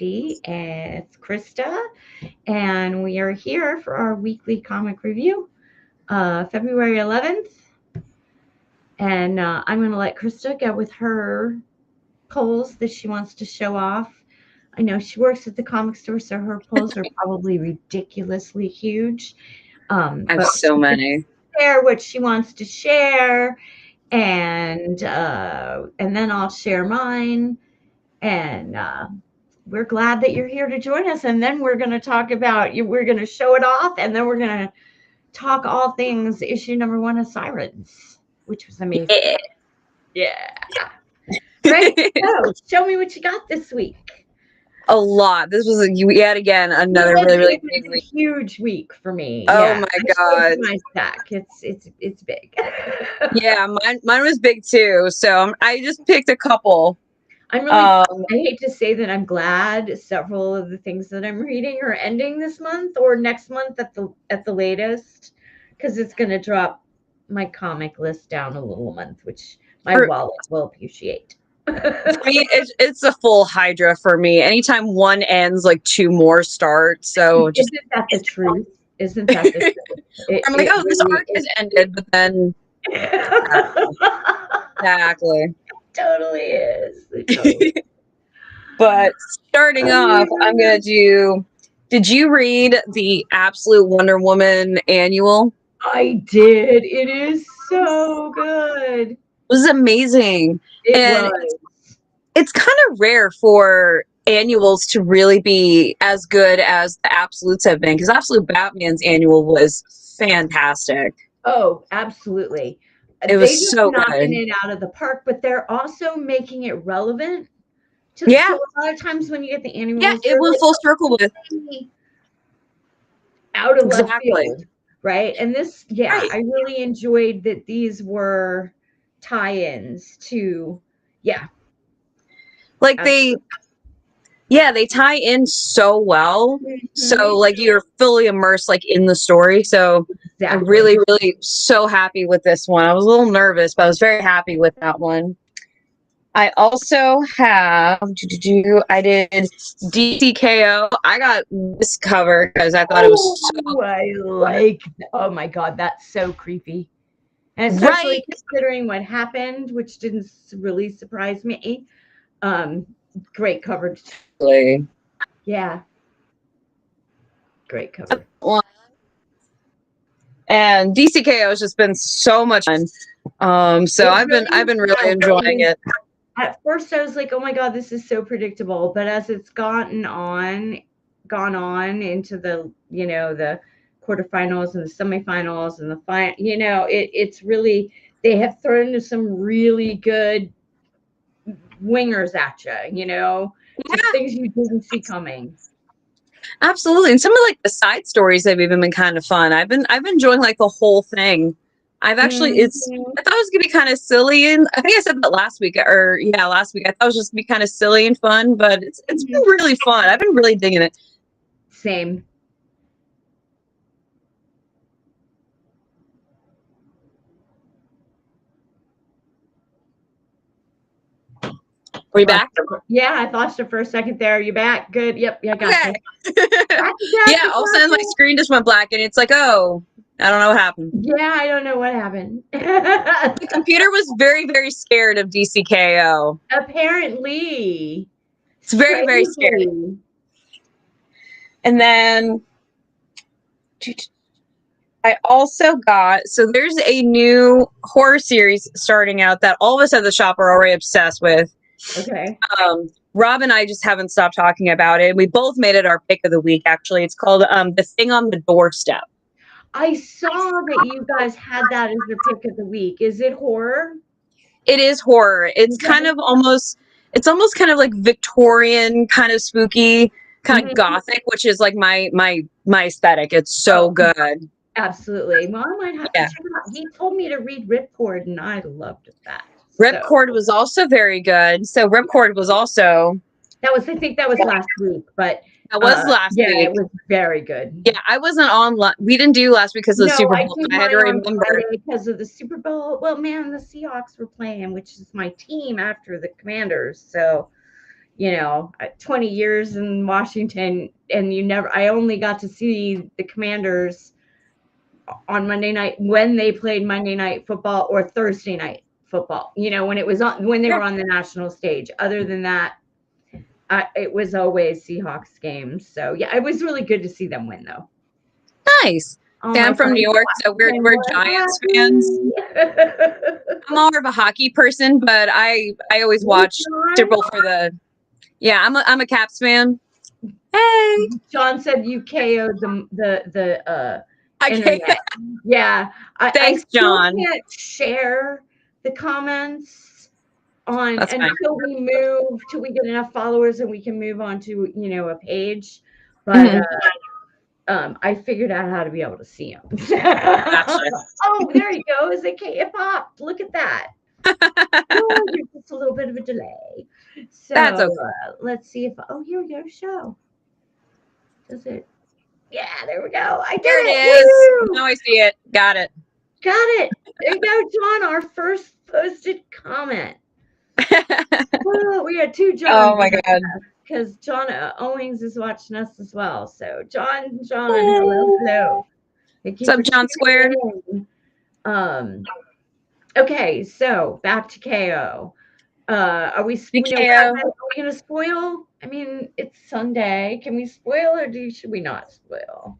and it's Krista, and we are here for our weekly comic review, February 11th. And I'm going to let Krista go with her polls that she wants to show off. I know she works at the comic store, so her polls are probably ridiculously huge. I have But so many. share what she wants to share, and then I'll share mine. And we're glad that you're here to join us. And then we're going to talk about you. We're going to show it off, and then we're going to talk all things issue number 1 of Sirens, which was amazing. Yeah. Right. So show me what you got this week. A lot. This was yet again another really big week. Huge week for me. Oh my god! My stack. It's big. Yeah, mine was big too. So I just picked a couple. I'm really. I hate to say that I'm glad several of the things that I'm reading are ending this month or next month at the latest, because it's going to drop my comic list down a little month, which my wallet will appreciate. For me, it's a full Hydra for me. Anytime one ends, like 2 more start. So isn't that the truth? Isn't that the truth? I'm like, this arc has ended, but then exactly. Totally is. Totally. But starting off, I'm gonna do. Did you read the Absolute Wonder Woman annual? I did. It is so good. It was amazing. It was. It's kind of rare for annuals to really be as good as the Absolutes have been, because Absolute Batman's annual was fantastic. Oh, absolutely. It was so good. Knocking it out of the park, but they're also making it relevant. So a lot of times when you get the annuals, it will full circle with out of left field, right? And this, I really enjoyed that these were tie-ins to, like they tie in so well. Mm-hmm. So like you're fully immersed like in the story. So I'm really so happy with this one. I was a little nervous, but I was very happy with that one. I also have I did DCKO. I got this cover because I thought it was so I like. Oh my god, that's so creepy. And especially considering what happened, which didn't really surprise me. Great coverage. Yeah. Great cover. And DCKO has just been so much fun. So I've been really enjoying it. At first I was like, oh my god, this is so predictable. But as it's gone on into the, the quarterfinals and the semifinals and the final, it's really, they have thrown some really good wingers at you, just things you didn't see coming. Absolutely. And some of like the side stories have even been kind of fun. I've been enjoying like the whole thing. I've actually I thought it was gonna be kind of silly, and I think I said that last week. I thought it was just gonna be kind of silly and fun, but it's been really fun. I've been really digging it. Same. Are you back? Yeah, I lost you for a second there. Are you back? Good. Yep. Yeah, got you. Yeah, all of a sudden my screen just went black, and it's like, oh, I don't know what happened. Yeah, I don't know what happened. The computer was very, very scared of DCKO. Apparently. It's very, very scary. And then I also got, so there's a new horror series starting out that all of us at the shop are already obsessed with. Okay. Rob and I just haven't stopped talking about it. We both made it our pick of the week, actually. It's called The Thing on the Doorstep. I saw that you guys had that as your pick of the week. Is it horror? It is horror. It's kind of almost kind of like Victorian, kind of spooky, kind of gothic, which is like my aesthetic. It's so good. Absolutely. Well, I might have to check it out. He told me to read Ripcord, and I loved that. Ripcord was also very good. So Ripcord was also... I think that was last week, but... That was last week. Yeah, it was very good. Yeah, I wasn't on... We didn't do last week because of the Super Bowl. I had to remember. Because of the Super Bowl. Well, man, the Seahawks were playing, which is my team after the Commanders. So, 20 years in Washington, and I only got to see the Commanders on Monday night when they played Monday Night Football or Thursday Night Football, when they were on the national stage. Other than that, it was always Seahawks games. So yeah, it was really good to see them win, though. Nice. Oh, Yeah, I'm from New York, so we're Giants fans. I'm more of a hockey person, but I always watch Super Bowl for the. Yeah, I'm a Caps fan. Hey, John said you KO'd the okay. internet. Yeah, Thanks, I still John. can't share the comments That's fine. until we get enough followers and we can move on to a page. But I figured out how to be able to see them. Gotcha. Oh, there you go. It popped. Look at that. Oh, there's just a little bit of a delay. So That's okay. let's see if. Oh, here we go. Show. Does it? Yeah, there we go. I did There it it. is. Woo! Now I see it. Got it. Got it. There you go, John. Our first posted comment. Oh, we had two Johns. Oh my god. Because John Owings is watching us as well. So John, hello. What's up, John Squared? Okay, so back to KO. Are we going to spoil? I mean, it's Sunday. Can we spoil or should we not spoil?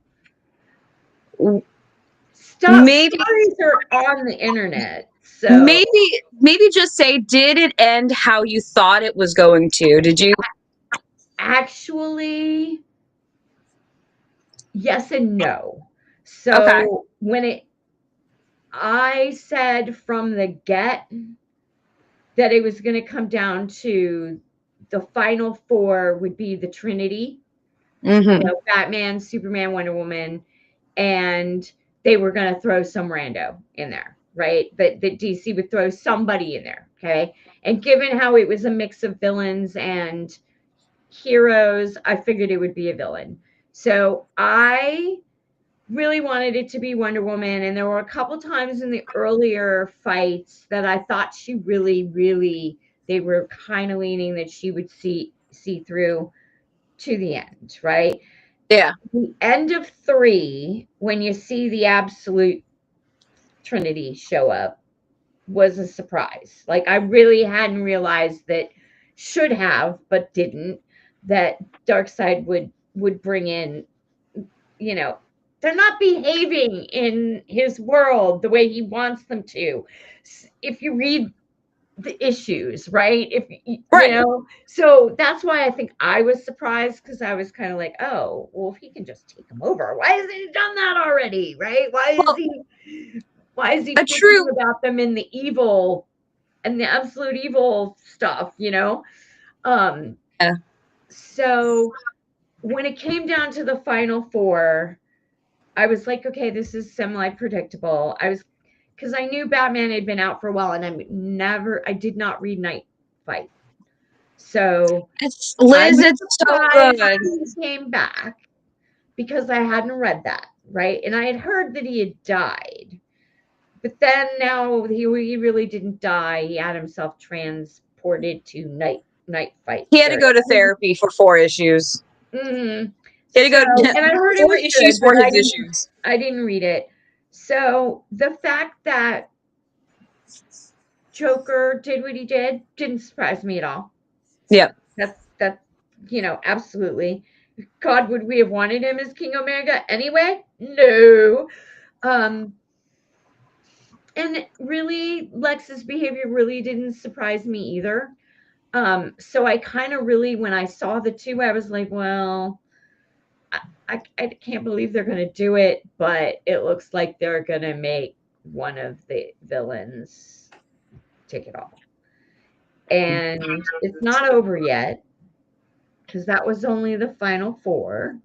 Maybe stories are on the internet. So maybe just say, did it end how you thought it was going to? Did you? Actually, yes and no. So okay. I said from the get that it was going to come down to the final four would be the Trinity, Batman, Superman, Wonder Woman, and they were going to throw some rando in there, right? That DC would throw somebody in there, okay? And given how it was a mix of villains and heroes, I figured it would be a villain. So I really wanted it to be Wonder Woman, and there were a couple times in the earlier fights that I thought she really they were kind of leaning that she would see through to the end, right? Yeah. The end of 3, when you see the absolute Trinity show up, was a surprise. Like, I really hadn't realized that, should have, but didn't, that Darkseid would bring in, they're not behaving in his world the way he wants them to. If you read the issues, right? So that's why I think I was surprised, because I was kind of like, oh, well, if he can just take him over, why hasn't he done that already, right? Why is he thinking about them in the evil and the absolute evil stuff, Yeah. So when it came down to the final four, I was like, okay, this is semi-predictable. Because I knew Batman had been out for a while, and I did not read Night Fight. So Liz, it's so good. He came back because I hadn't read that, right? And I had heard that he had died. But then now he really didn't die. He had himself transported to Night Fight. He had to go to therapy for 4 issues. Mm-hmm. He had to go and I heard 4 issues for his issues. I didn't read it. So the fact that Joker did what he did didn't surprise me at all. Yeah. That's absolutely. God, would we have wanted him as King Omega anyway? No. And really, Lex's behavior really didn't surprise me either. So I kind of really, when I saw the two, I was like, well, I can't believe they're going to do it, but it looks like they're going to make one of the villains take it off. And it's not over yet, because that was only the final 4,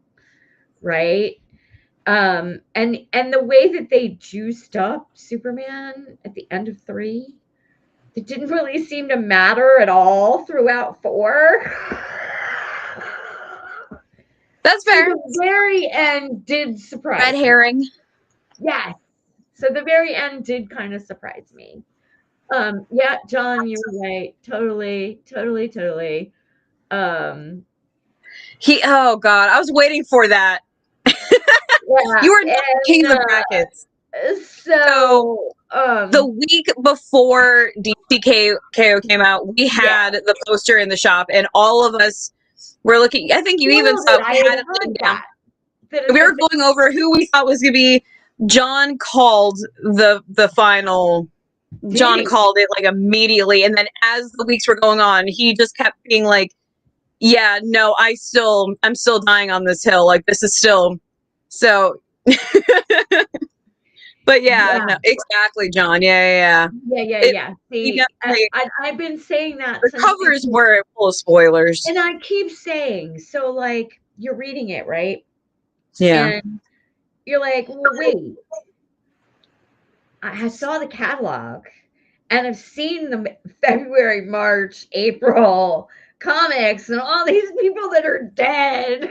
right? And the way that they juiced up Superman at the end of 3, it didn't really seem to matter at all throughout 4. That's fair. So the very end did surprise Red herring. Yes. So the very end did kind of surprise me. Yeah, John, you were right. Totally. Oh God, I was waiting for that. Yeah, You were not king of and the brackets. so The week before DCKO came out, we had the poster in the shop, and all of us were looking. I think you even saw I we had had it heard down. that We were going over who we thought was going to be. John called the final. John called it like immediately, and then as the weeks were going on, he just kept being like, "Yeah, no, I'm still dying on this hill. Like this is still so." But no, exactly, John. Yeah. See, I've been saying that the since covers were full of spoilers, and I keep saying, so like you're reading it, right? Yeah. And you're like, well, wait. I saw the catalog and I've seen the February, March, April comics and all these people that are dead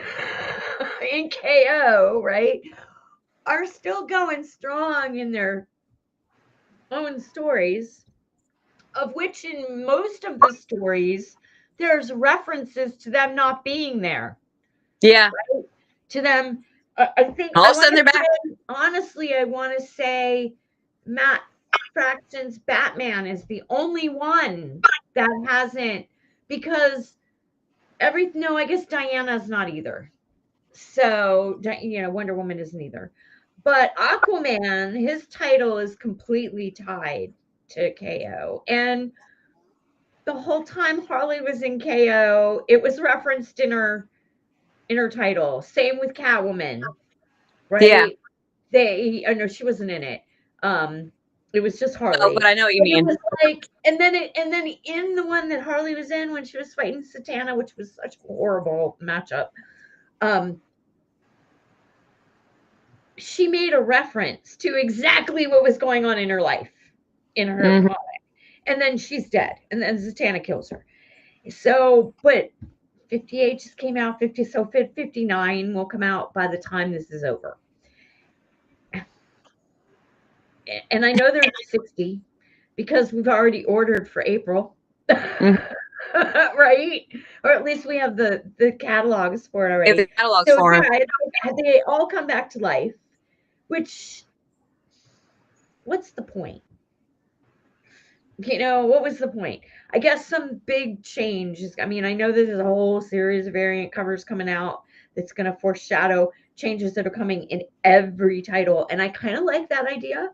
in KO, right? Are still going strong in their own stories, of which in most of the stories, there's references to them not being there. Yeah. Right? To them, I think all of a sudden they're back. Honestly, I want to say Matt Fraction's Batman is the only one that hasn't, because no, I guess Diana's not either. So, Wonder Woman isn't either. But Aquaman, his title is completely tied to KO. And the whole time Harley was in KO, it was referenced in her title. Same with Catwoman, right? I know she wasn't in it. It was just Harley. Oh, but I know what you mean. It was like, and then in the one that Harley was in when she was fighting Satana, which was such a horrible matchup, she made a reference to exactly what was going on in her life, in her comic. And then she's dead, and then Zatanna kills her. So, but 58 just came out, 59 will come out by the time this is over. And I know there's 60 because we've already ordered for April. Right? Or at least we have the catalogs for it already. The catalogs for them. They all come back to life, which, what's the point? What was the point? I guess some big change is, I know there's a whole series of variant covers coming out that's going to foreshadow changes that are coming in every title. And I kind of like that idea,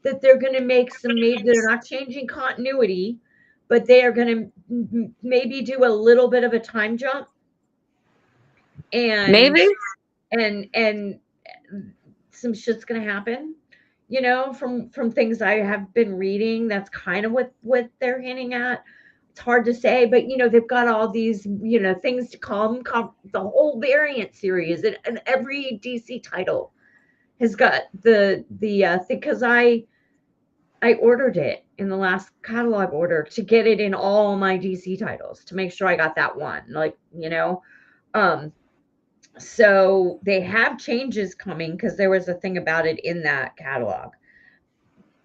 that they're going to make they're not changing continuity, but they are going to maybe do a little bit of a time jump. And maybe. And some shit's going to happen. From things I have been reading, that's kind of what they're hinting at. It's hard to say, but they've got all these things to call them. The whole variant series, and every DC title has got the because I ordered it in the last catalog order to get it in all my DC titles to make sure I got that one. So they have changes coming because there was a thing about it in that catalog.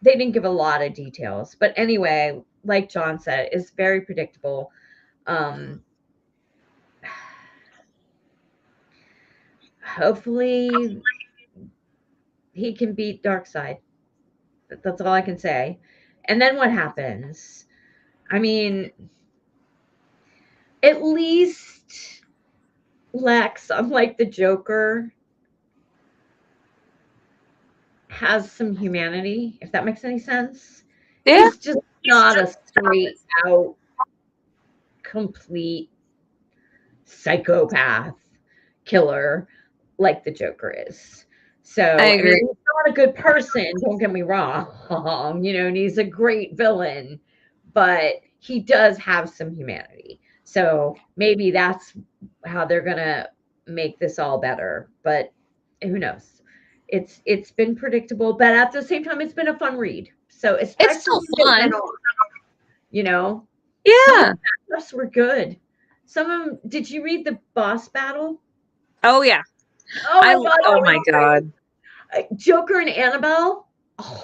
They didn't give a lot of details, but anyway, like John said, it's very predictable. Hopefully he can beat Darkseid. That's all I can say. And then what happens? At least Lex, unlike the Joker, has some humanity, if that makes any sense. Yeah. He's just not a straight out complete psychopath killer like the Joker is. So I agree. he's not a good person, don't get me wrong. And he's a great villain, but he does have some humanity. So maybe that's how they're gonna make this all better. But who knows? It's been predictable, but at the same time, it's been a fun read. So especially it's still fun. Yeah. Some of the were good. Some of them. Did you read the boss battle? Oh yeah. Oh my god. Joker and Annabelle. Oh,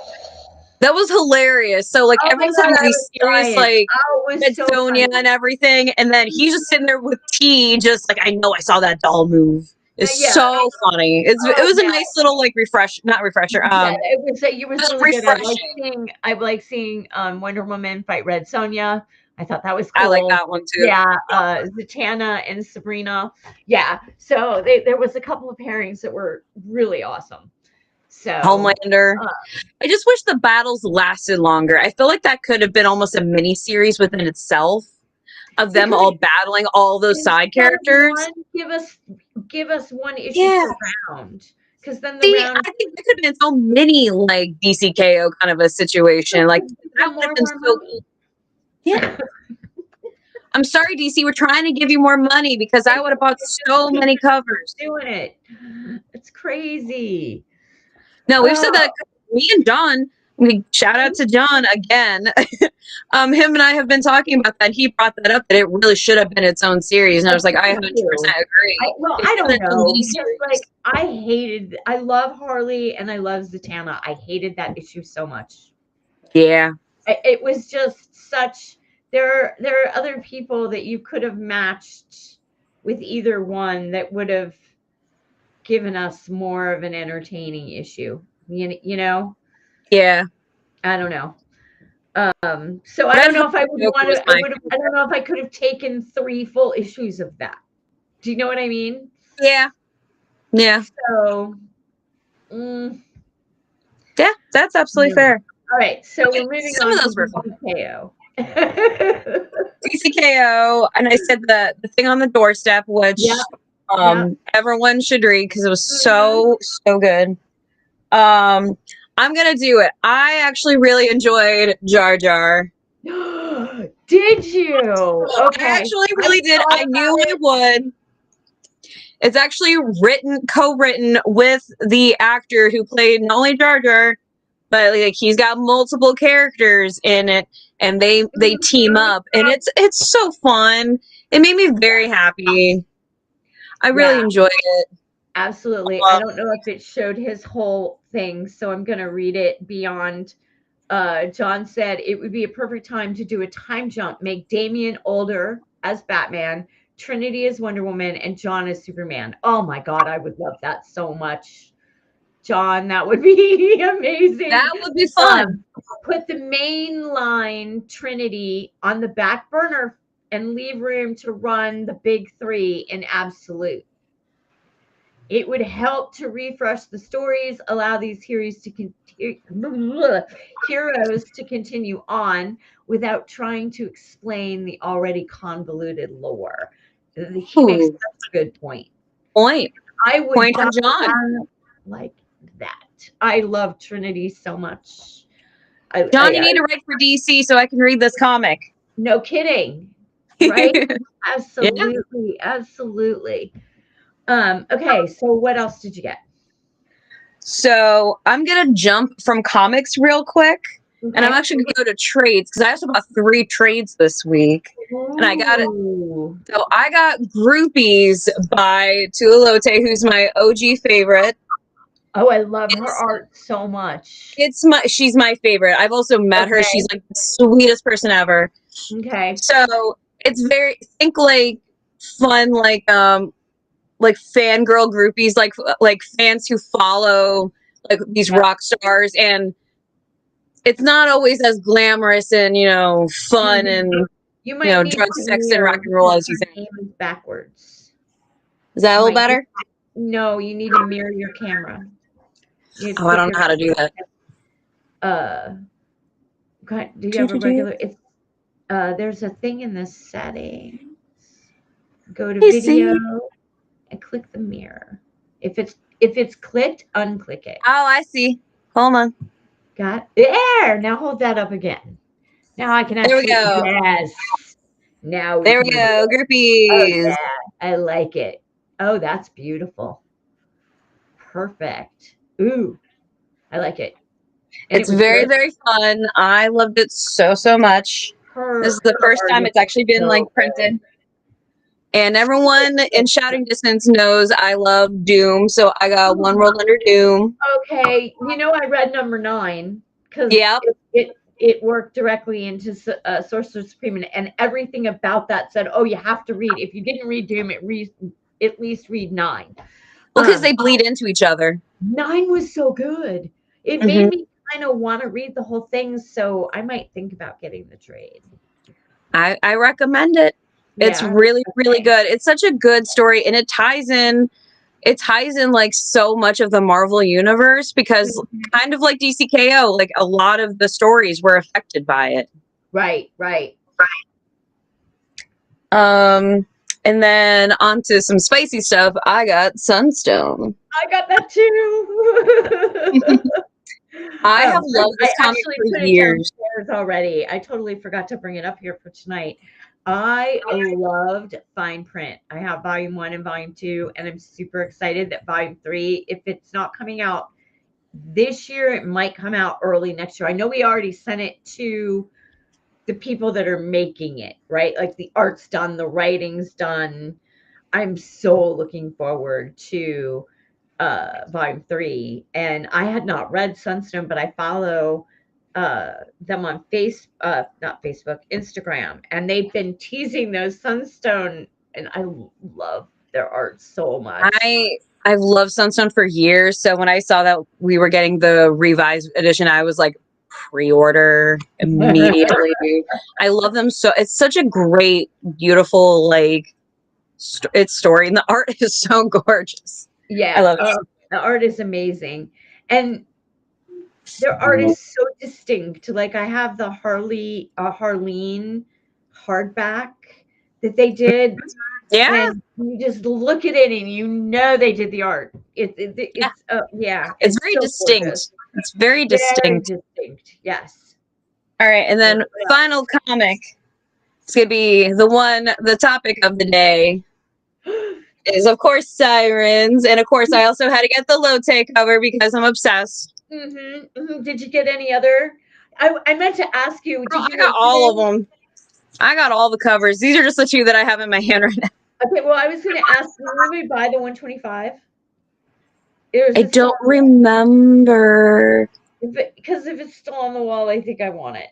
That was hilarious. So like Oh my everyone's God, having I these was serious dying. like Oh, it Red was so Sonja funny. and everything, and then he's just sitting there with T, just like, I know I saw that doll move. It's Yeah. so funny. It Oh, was a yeah. nice little like not refresher. Yeah, it was Just really good. refreshing. I like seeing Wonder Woman fight Red Sonja. I thought that was I like cool. that one too. Yeah, Zatanna and Sabrina. Yeah, so there was a couple of pairings that were really awesome. So, Homelander. uh, I just wish the battles lasted longer. I feel like that could have been almost a mini series within itself of they them could all battling all those side instead of characters. one, give us one issue Yeah. per round, because then the See, round I think that could have been so many like DCKO kind of a situation. Like that the would have more been so money. yeah. I'm sorry, DC. We're trying to give you more money because I would have bought Just so keep many covers. doing it. It's crazy. No, we've said Oh, that me and John. We shout out to John again. Him and I have been talking about that. He brought that up that it really should have been its own series, and I was like, I 100% agree. Well, It I should have been don't its own know. Just miniseries. like I love Harley and I love Zatanna. I hated that issue so much. Yeah, It was just such. There are other people that you could have matched with either one that would have given us more of an entertaining issue. You know, yeah. I don't know. So I Red don't Hood know if I would Joker want was to. my I don't favorite. know if I could have taken 3 full issues of that. Do you know what I mean? Yeah, yeah, So, mm, yeah. That's absolutely yeah. fair. All right, so Okay, we're moving some on of to those were fun. DKO. DCKO, and I said the thing on the doorstep, Yeah, which yeah. everyone should read because it was Mhm. so good. I'm gonna do it. I actually really enjoyed Jar Jar. Did you? I Okay. actually I really did. thought I knew about I it. would. It's actually co-written with the actor who played not only Jar Jar, but like he's got multiple characters in it, and they team Mhm. up, and it's so fun. It made me very happy. I really Yeah, enjoyed it. absolutely. I don't know if it showed his whole thing, so I'm gonna read it beyond. John said it would be a perfect time to do a time jump, make Damian older as Batman, Trinity as Wonder Woman, and John as Superman. Oh my God, I would love that so much. John, that would be amazing. That would be fun. Put the main line Trinity on the back burner and leave room to run the big three in absolute. It would help to refresh the stories, allow these heroes to continue on without trying to explain the already convoluted lore. He makes Ooh, such a good point. point. I would Point buy from John. that like that. I love Trinity so much. John, you need to write for DC so I can read this comic. No kidding, right? Yeah. Absolutely, absolutely. Okay, so what else did you get? So I'm gonna jump from comics real quick, and I'm Okay. actually gonna go to trades because I also bought 3 trades this week, and I got it. Ooh. So I got Groupies by Tualote, who's my OG favorite. Oh, I love her It's art so much. she's my favorite. I've also met her. Okay. She's like the sweetest person ever. Okay. So it's very think fun like fangirl groupies, like fans who follow like these Yep. rock stars, and it's not always as glamorous and fun Mhm. and You might need drugs, to sex, and rock mirror and roll, because as you her say. name is backwards. Is that a You little might need better? no, you need to mirror your camera. You Oh, I put don't your know how to do that. uh do you have a regular it's there's a thing in the settings. Go to You video see? and click the mirror. If it's clicked, unclick it. Oh, I see. Hold on. Got there. Now hold that up again. Now I can There we actually go. yes. Now we There we can go. do it. Oh Groupies. yeah, I like it. Oh, that's beautiful. Perfect. Ooh, I like it. And it It's was very, good. very fun. I loved it so much. This is the Her first time art it's actually is been like so good. printed. And everyone in shouting distance knows I love Doom, so I got One World Under Doom. Okay, I read number 9. because Yep. it worked directly into Sorcerer Supreme, and everything about that said, "Oh, you have to read. If you didn't read Doom, at least read 9." Well, because they bleed into each other. 9 was so good. It made me kind of want to read the whole thing, so I might think about getting the trade. I recommend it. It's Yeah. really, really good. It's such a good story, and it ties in like so much of the Marvel universe, because kind of like DCKO, like a lot of the stories were affected by it. Right. And then onto some spicy stuff. I got Sunstone. I got that too. I have loved this I comic actually for put it years. downstairs already. I totally forgot to bring it up here for tonight. I loved Fine Print. I have volume 1 and volume 2, and I'm super excited that volume 3, if it's not coming out this year, it might come out early next year. I know we already sent it to the people that are making it, right? Like the art's done, the writing's done. I'm so looking forward to volume 3. And I had not read Sunstone, but I follow them on not Facebook, Instagram, and they've been teasing those Sunstone, and I love their art so much. I've loved Sunstone for years. So when I saw that we were getting the revised edition, I was like, pre-order immediately. I love them so. It's such a great, beautiful, like it's story, and the art is so gorgeous. Yeah, I love it. the art is amazing, and their art is so distinct. Like I have the Harleen hardback that they did, Yeah, and you just look at it and you know they did the art. It's yeah, it's and very so distinct. gorgeous. It's very Very distinct. distinct. Yes. All right, and then final comic. It's gonna be the topic of the day is of course Sirens, and of course I also had to get the Lotte cover because I'm obsessed. Did you get any other? I meant to ask you. Girl, Did you I got know all of today? them. I got all the covers. These are just the 2 that I have in my hand right now. Okay, well, I was going to ask, will we buy the 125? I don't remember. Because if it's still on the wall, I think I want it.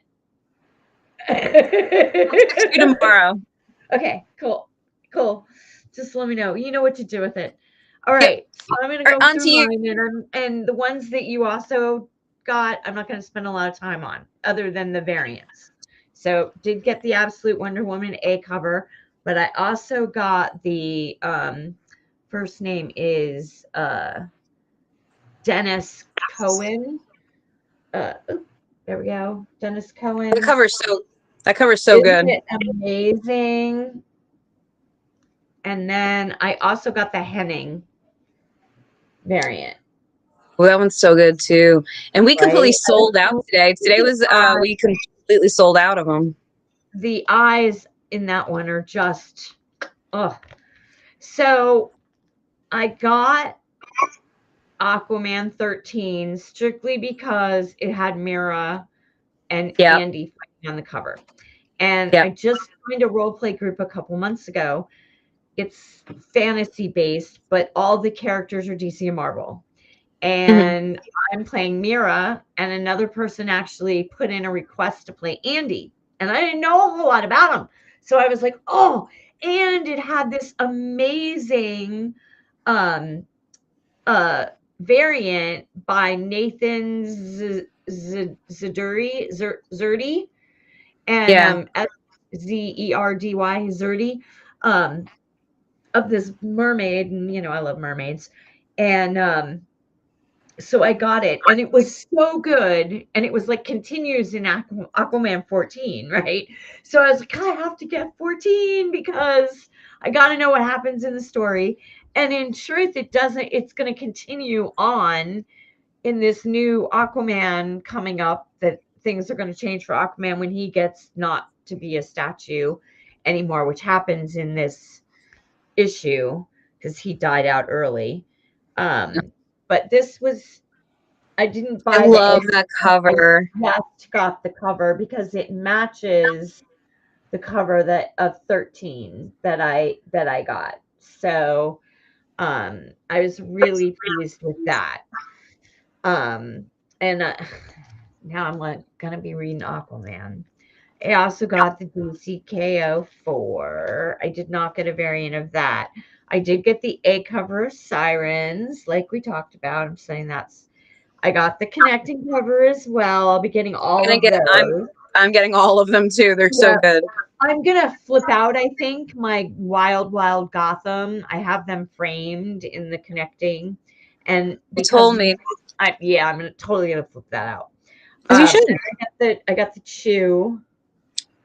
I'll text you tomorrow. Okay, cool. Just let me know. You know what to do with it. All Yep. right. So I'm going to go On through to you. mine, and the ones that you also got, I'm not going to spend a lot of time on, other than the variants. So did get the Absolute Wonder Woman A cover, but I also got the first name is Dennis Cohen. There we go. Dennis Cohen. That cover's so Isn't good. it amazing? And then I also got the Henning variant. Well, that one's so good too. And we completely sold out today. Today was we completely sold out of them. The eyes in that one are just So I got Aquaman 13 strictly because it had Mira and Andy fighting on the cover. And I just joined a role play group a couple months ago. It's fantasy based, but all the characters are DC and Marvel. And I'm playing Mira, and another person actually put in a request to play Andy. And I didn't know a whole lot about him. So I was like, oh, and it had this amazing variant by Nathan Zerdy, and Zerdy, Zerdy, of this mermaid, and I love mermaids, and so I got it, and it was so good, and it was like continues in Aquaman 14, right? So I was like, I have to get 14 because I got to know what happens in the story. And in truth, it's going to continue on in this new Aquaman coming up, that things are going to change for Aquaman when he gets not to be a statue anymore, which happens in this issue because he died out early. But this was, I didn't buy I love that cover. I just got the cover because it matches the cover of 13 that I got. So I was really pleased with that. And now I'm like gonna be reading Aquaman. I also got the DCKO4. I did not get a variant of that. I did get the A cover Sirens, like we talked about. I'm saying I got the connecting cover as well. I'll be getting all of those. I'm getting all of them too. They're so Yeah. good. I'm gonna flip out, I think, my Wild Wild Gotham. I have them framed in the connecting. And You because told me. I'm totally gonna flip that out. Because you should. I got the Chew.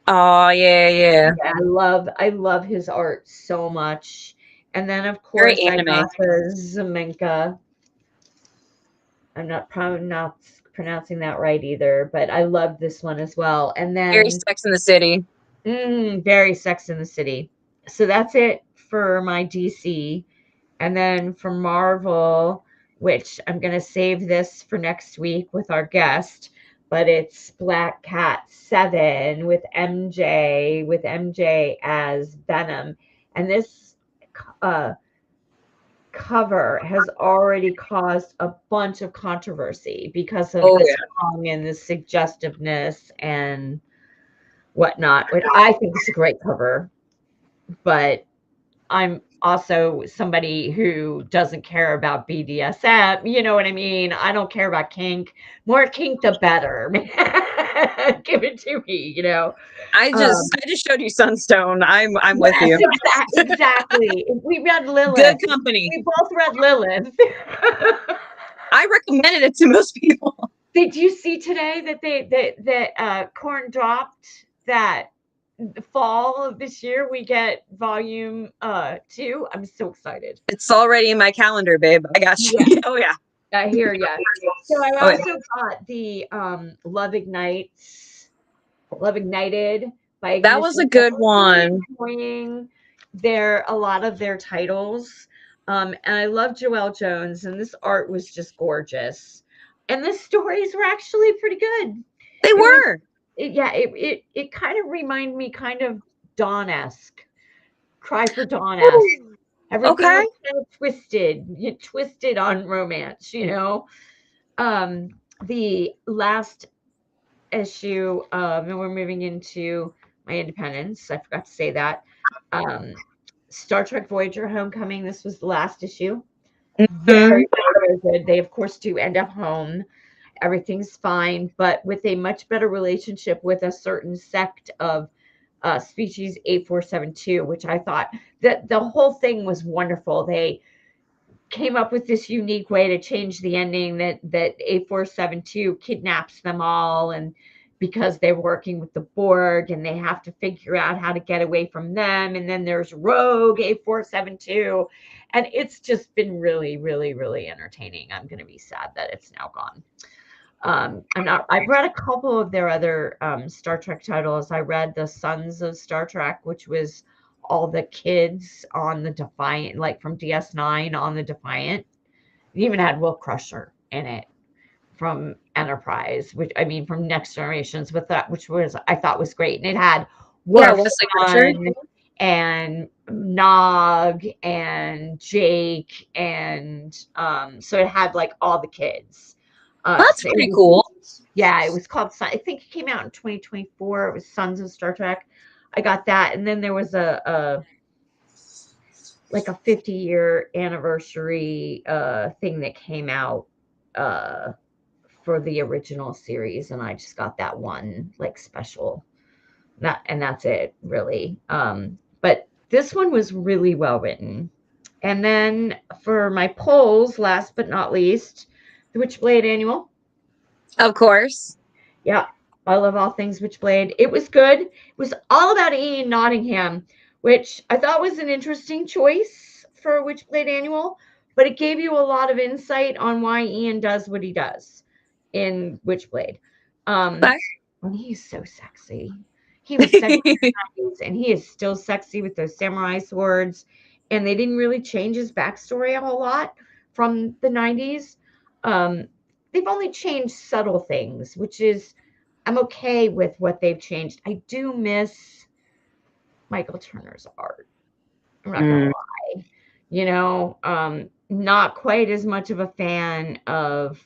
Oh, yeah. Yeah, I love his art so much. And then of Very course I anime. got the Zemenka. I'm not probably not pronouncing that right either, but I love this one as well. And Very then Sex in the City. very Sex in the City. So that's it for my DC. And then for Marvel, which I'm going to save this for next week with our guest, but it's Black Cat 7 with MJ as Venom. And this uh, cover has already caused a bunch of controversy because of the song and the suggestiveness and whatnot, which I think is a great cover. But I'm also somebody who doesn't care about BDSM. You know what I mean? I don't care about kink. More kink, the better. Give it to me. I just showed you Sunstone. I'm with you. Exactly. We read Lilith. Good company. We both read Lilith. I recommended it to most people. Did you see today that Korn dropped that the fall of this year we get volume 2? I'm so excited. It's already in my calendar, babe. I got you. Yeah. Oh yeah. I hear ya. So I also got the Love Ignited by Ignition. That was a good one. A lot of their titles. And I love Joelle Jones, and this art was just gorgeous. And the stories were actually pretty good. They were. It kind of reminded me kind of Dawn-esque. Cry for Dawn-esque. Everything was kind of twisted on romance, The last issue, and we're moving into my independence. I forgot to say that. Star Trek Voyager Homecoming. This was the last issue. Very, very good. They, of course, do end up home. Everything's fine, but with a much better relationship with a certain sect of species 8472, which I thought that the whole thing was wonderful. They came up with this unique way to change the ending that 8472 kidnaps them all, and because they're working with the Borg and they have to figure out how to get away from them, and then there's Rogue 8472, and it's just been really, really, really entertaining. I'm going to be sad that it's now gone. I've read a couple of their other Star Trek titles. I read the Sons of Star Trek, which was all the kids on the Defiant, like from DS9 on the Defiant. It even had Will Crusher in it from Enterprise, from Next Generations, with that, which I thought was great. And it had Wesley Crusher and Nog and Jake, and so it had like all the kids. That's pretty cool. Yeah, it was called, I think it came out in 2024. It was Sons of Star Trek. I got that. And then there was a 50-year anniversary thing that came out for the original series. And I just got that one special. That's it, really. But this one was really well written. And then for my polls, last but not least, the Witchblade Annual. Of course. Yeah, I love all things Witchblade. It was good. It was all about Ian Nottingham, which I thought was an interesting choice for a Witchblade Annual, but it gave you a lot of insight on why Ian does what he does in Witchblade. And he's so sexy. He was sexy in the 90s, and he is still sexy with those samurai swords. And they didn't really change his backstory a whole lot from the 90s. They've only changed subtle things, which is, I'm okay with what they've changed. I do miss Michael Turner's art. I'm not gonna lie. Not quite as much of a fan of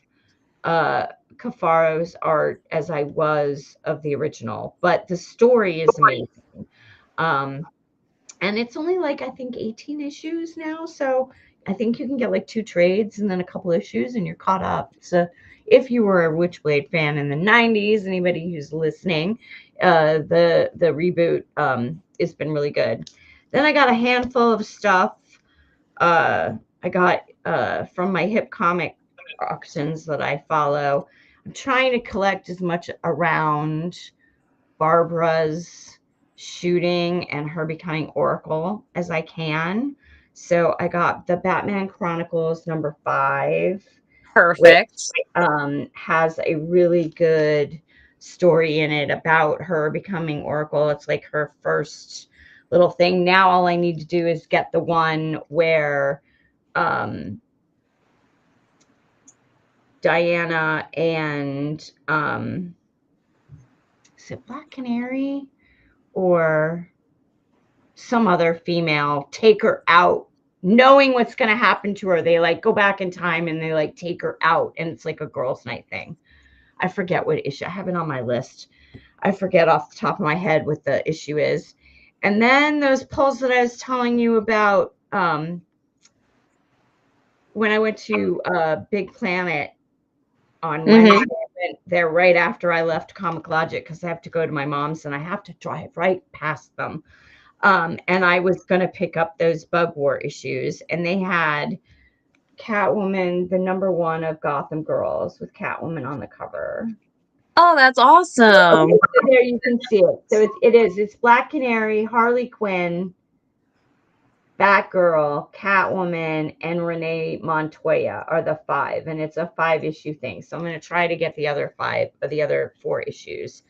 Cafaro's art as I was of the original, but the story is amazing. And it's only like, I think 18 issues now. So I think you can get like 2 trades and then a couple issues and you're caught up. So if you were a Witchblade fan in the 90s, anybody who's listening, the reboot has been really good. Then I got a handful of stuff. I got from my hip comic auctions that I follow. I'm trying to collect as much around Barbara's shooting and her becoming Oracle as I can. So I got the Batman Chronicles #5. Perfect. Which has a really good story in it about her becoming Oracle. It's like her first little thing. Now all I need to do is get the one where Diana and is it Black Canary or some other female take her out, knowing what's going to happen to her. They like go back in time and they like take her out, and it's like a girls' night thing. I forget what issue. I have it on my list. I forget off the top of my head what the issue is. And then those pulls that I was telling you about when I went to Big Planet on Wednesday. I went there right after I left Comic Logic because I have to go to my mom's and I have to drive right past them. And I was going to pick up those Bug War issues, and they had Catwoman, the #1 of Gotham Girls, with Catwoman on the cover. Oh, that's awesome. Okay, so there you can see it. So it's Black Canary, Harley Quinn, Batgirl, Catwoman, and Renee Montoya are the 5, and it's a 5-issue thing. So I'm going to try to get the other 4 issues.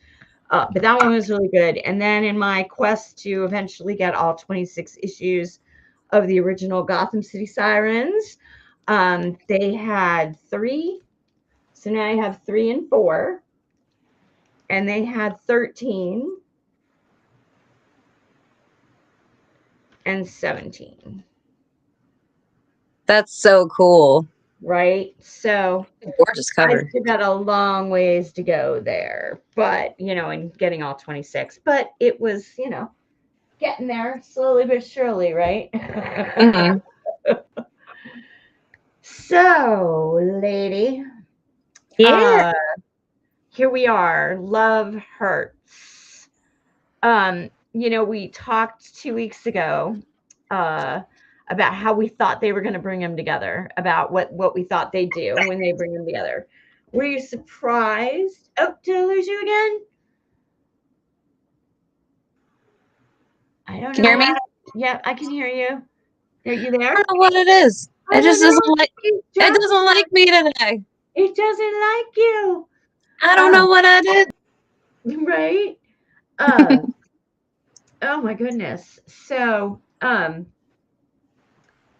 But that one was really good. And then in my quest to eventually get all 26 issues of the original Gotham City Sirens, they had 3. So now I have 3 and 4. And they had 13 and 17. That's so cool. Right? So gorgeous cover. I still got a long ways to go there, but and getting all 26. But it was, getting there slowly but surely, right? So, lady. Yeah. Here we are. Love hurts. We talked 2 weeks ago about how we thought they were going to bring them together, about what we thought they'd do when they bring them together. Were you surprised? Oh, did I lose you again? I don't know. Can you hear me? Yeah, I can hear you. Are you there? I don't know what it is. It just doesn't like it doesn't like me today. It doesn't like you. I don't know what I did. Right? Oh my goodness. So,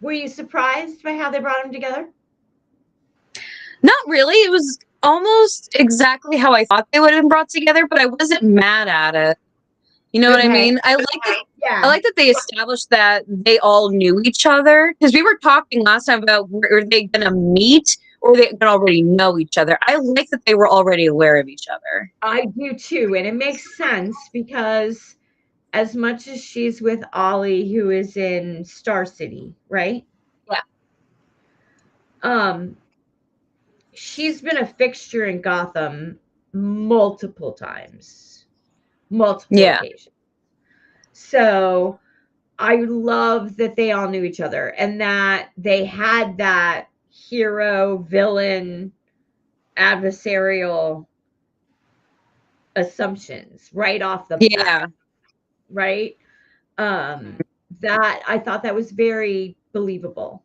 were you surprised by how they brought them together? Not really. It was almost exactly how I thought they would have been brought together, but I wasn't mad at it. You know what I mean? I like that they established that they all knew each other, because we were talking last time about, were they going to meet or they going to already know each other. I like that they were already aware of each other. I do too, and it makes sense because as much as she's with Ollie, who is in Star City, right? Yeah. She's been a fixture in Gotham multiple times, multiple occasions. So I love that they all knew each other and that they had that hero, villain, adversarial assumptions right off the bat. Right? That I thought that was very believable.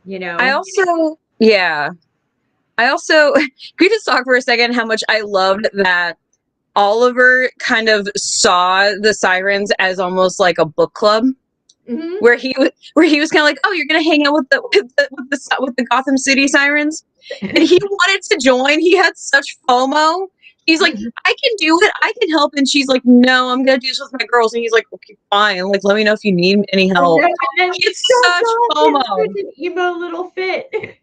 I also can we just talk for a second how much I loved that Oliver kind of saw the Sirens as almost like a book club, where he was kind of like, oh, you're gonna hang out with the Gotham City Sirens, and he wanted to join. He had such FOMO. He's like, I can do it. I can help. And she's like, no, I'm going to do this with my girls. And he's like, okay, fine. Like, let me know if you need any help. It's such FOMO. An emo little fit.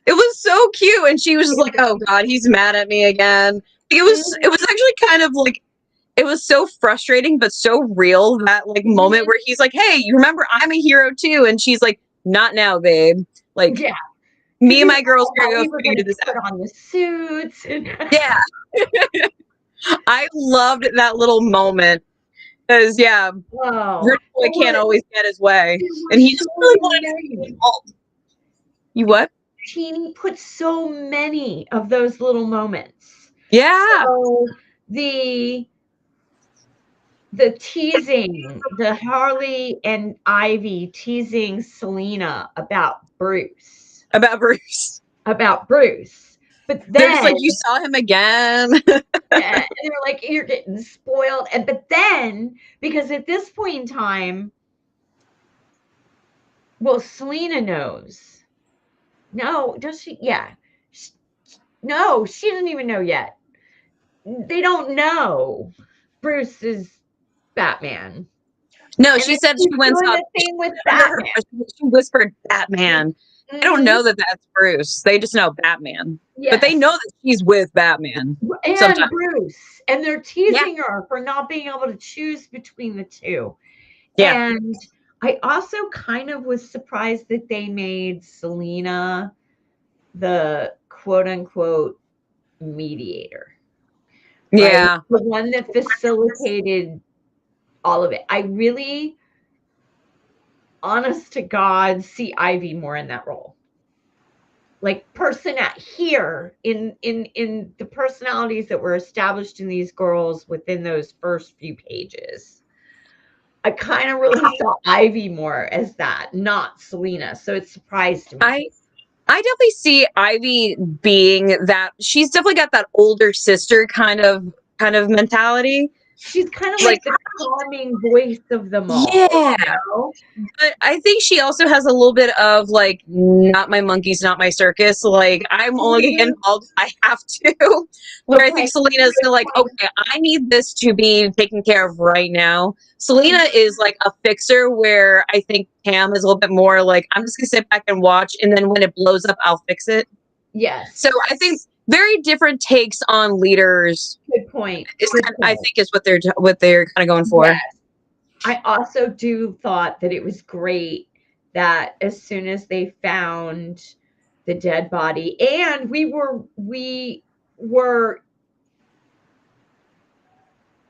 It was so cute, and she was just like, "Oh God, he's mad at me again." It was actually kind of like, it was so frustrating, but so real, that like moment where he's like, "Hey, you remember I'm a hero too," and she's like, "Not now, babe. Like, Yeah. me and my girls are gonna go figure this out." Put on the suits. Yeah, I loved that little moment because Oh, Rich Boy can't always get his way, and he just really wanted to be involved. You what? Teeny put so many of those little moments. Yeah. So the teasing, the Harley and Ivy teasing Selena about Bruce. About Bruce. But They're just then, like, "You saw him again." yeah, and they're like, you're getting spoiled. And but then, because at this point in time, well, Selena knows. No, does she? Yeah. No, she doesn't even know yet. They don't know Bruce is Batman. No, And she said she she's went doing up. the same with Her, Batman. she whispered Batman. I don't know that that's Bruce. They just know Batman. Yes. But they know that she's with Batman. And sometimes. Bruce. And they're teasing her for not being able to choose between the two. Yeah. And I also kind of was surprised that they made Selena the quote unquote mediator. Right? Yeah. The one that facilitated all of it. I really, honest to God, see Ivy more in that role. Like here in the personalities that were established in these girls within those first few pages, I kind of really saw Ivy more as that, not Selena. So it surprised me. I definitely see Ivy being that. She's definitely got that older sister kind of mentality. She's kind of like the calming voice of them all. Yeah. You know? But I think she also has a little bit of like, not my monkeys, not my circus. Like, I'm only going to get involved if I have to. Where I think Selena's still like, okay, I need this to be taken care of right now. Selena is like a fixer, where I think Pam is a little bit more like, I'm just going to sit back and watch, and then when it blows up, I'll fix it. Yes. So I think very different takes on leaders. Good point. I think is what they're kind of going for. Yes. I also do thought that it was great that as soon as they found the dead body, and we were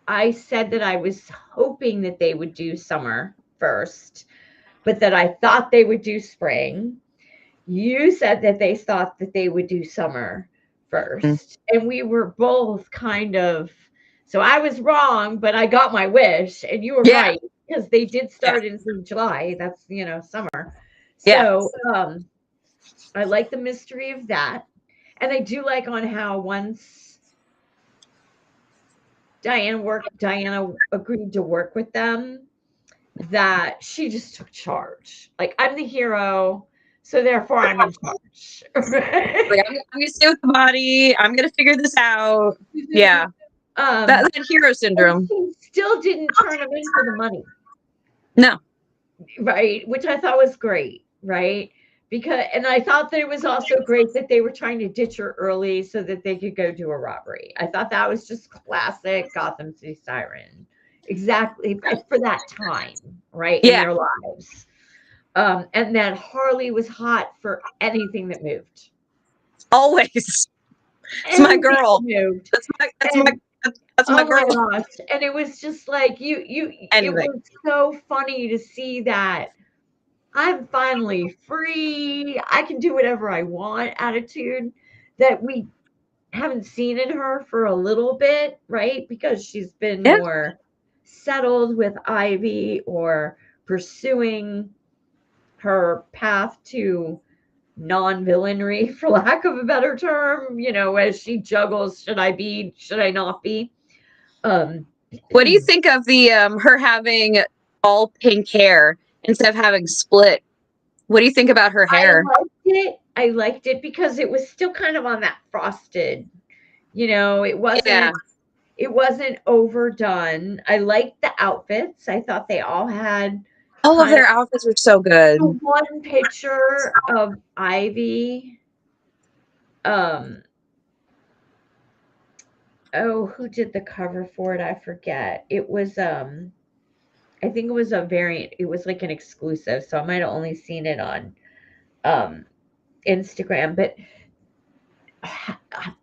I said that I was hoping that they would do summer first, but that I thought they would do spring. You said that they thought that they would do summer first. And we were both kind of, so I was wrong, but I got my wish, and you were right, because they did start in July. That's, summer. So I like the mystery of that. And I do like on how once Diana agreed to work with them, that she just took charge. Like, I'm the hero, so therefore I'm in charge. Like, I'm gonna stay with the body. I'm gonna figure this out. Yeah. That hero syndrome. She still didn't turn him in for the money. No. Right. Which I thought was great. Right. And I thought that it was also great that they were trying to ditch her early so that they could go do a robbery. I thought that was just classic Gotham City Siren. Exactly for that time, right? In their lives. And that Harley was hot for anything that moved. Always. It's my girl. Moved. That's my girl. Oh my gosh. And it was just like it was so funny to see that I'm finally free. I can do whatever I want attitude that we haven't seen in her for a little bit, right? Because she's been more settled with Ivy, or pursuing her path to non-villainry, for lack of a better term, as she juggles, should I be, should I not be? What do you think of the her having all pink hair instead of having split? What do you think about her hair? I liked it because it was still kind of on that frosted, it wasn't overdone. I liked the outfits. I thought they all had, all of their outfits were so good. one picture of Ivy oh, who did the cover for it? I forget. It was I think it was a variant. It was like an exclusive, so I might have only seen it on um Instagram, but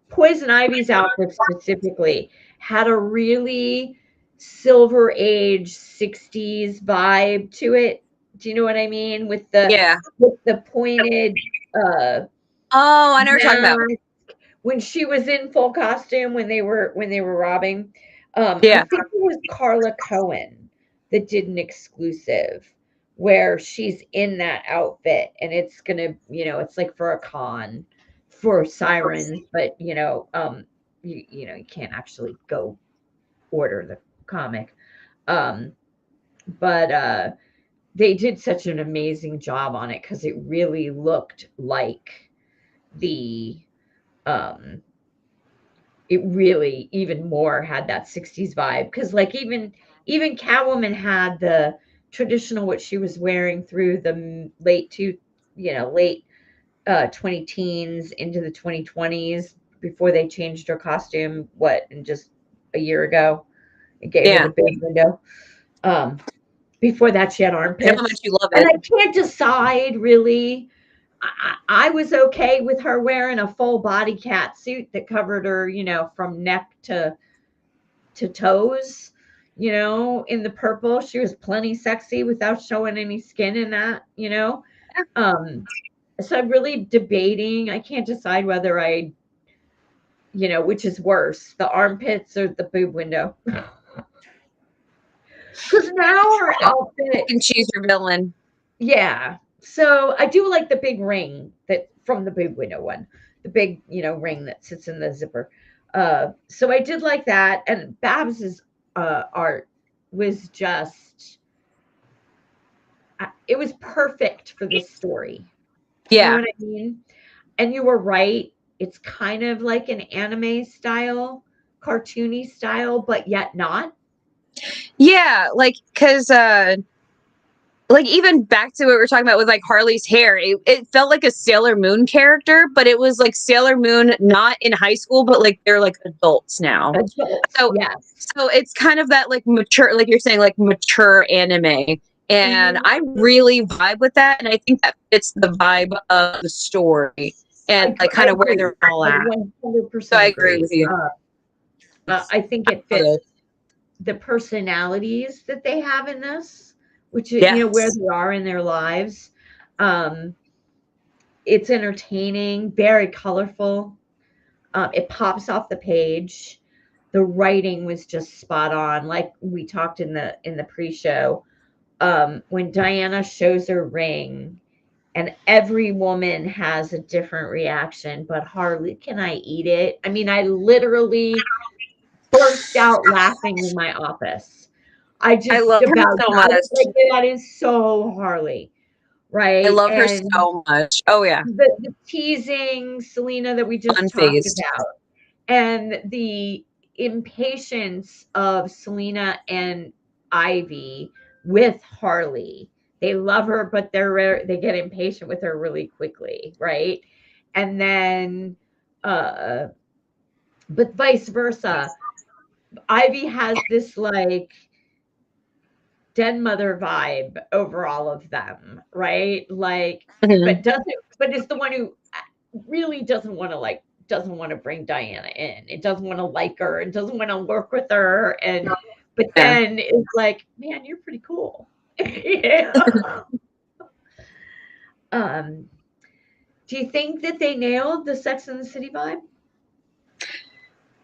Poison Ivy's outfit specifically had a really silver age 60s vibe to it. Do you know what I mean? Yeah. With the pointed Oh, I know what you're talking about. when she was in full costume when they were robbing. I Yeah. think it was Carla Cohen that did an exclusive where she's in that outfit and it's gonna, it's like for a con for Sirens, but you can't actually go order the comic. Um, but they did such an amazing job on it because it really looked like the um it really even more had that 60s vibe because like even Catwoman had the traditional what she was wearing through the late 20 teens into the 2020s before they changed her costume in just a year ago. It gave her Yeah. the big window. Before that she had I know how much armpits, you love and it. I can't decide really. I was okay with her wearing a full body cat suit that covered her, from neck to toes. In the purple, she was plenty sexy without showing any skin in that. Um, so I'm really debating. I can't decide whether which is worse, the armpits or the boob window. Because now her outfit, You can choose your villain. yeah. So I do like the big ring that from the boob window one, the big, ring that sits in the zipper. So I did like that. And Babs's art was just, it was perfect for this story. Do you know Yeah. what I mean? And you were right. It's kind of like an anime style, cartoony style, but yet not. Yeah, like because like even back to what we were talking about with like Harley's hair, it felt like a Sailor Moon character, but it was like Sailor Moon not in high school, but like they're like adults now. Adult, So yes. so it's kind of that like mature, like you're saying, like mature anime. And Mhm. I really vibe with that. And I think that fits the vibe of the story and like I kind of where agree. they're all I at. So 100% I agree agree. with you. I think it fits the personalities that they have in this, which is, where Yes. they are in their lives. Um, it's entertaining, very colorful. It pops off the page. The writing was just spot on, like we talked in the pre-show. When Diana shows her ring, and every woman has a different reaction. But Harley, can I eat it? I mean, I literally burst out laughing in my office. I I just love her about so I was much. like, that is so Harley, I right? love her And so much. Oh yeah. the teasing Selena that we just talked Unfazed. about, and the impatience of Selena and Ivy with Harley. They love her, but they get impatient with her really quickly, right? And then, uh, but vice versa. Ivy has this like dead mother vibe over all of them, right? Like, Mhm. but is the one who really doesn't want to bring Diana in. It doesn't want to like her. It doesn't want to work with her. But Yeah. then it's like, man, you're pretty cool. Yeah. Um, do you think that they nailed the Sex and the City vibe?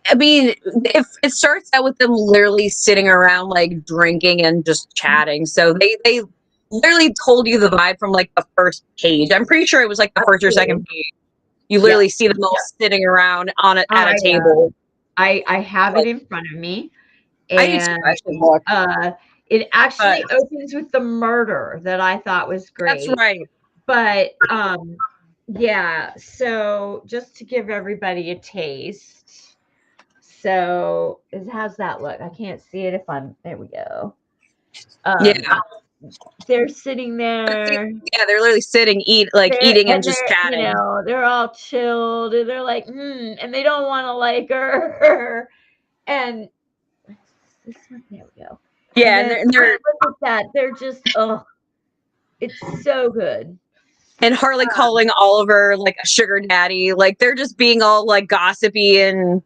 I mean, if it starts out with them literally sitting around like drinking and just chatting, so they literally told you the vibe from like the first page. I'm pretty sure it was like the first or second Absolutely. page. You Yeah. literally see them all sitting around at a I table. I have it Like in front of me, I do too. and I should look, uh, it but actually opens with the murder that I thought was that's great. right. But yeah, so just to give everybody a taste. So how's that look? I can't see it if I'm there we go. Um Yeah, they're sitting there. Yeah, they're literally sitting, eating and just You chatting. know, they're all chilled, and they're like, and they don't want to like her. And this one, there we go. Yeah, And then they're look at that. They're just, oh, it's so good. and Harley calling Oliver like a sugar daddy. Like they're just being all like gossipy and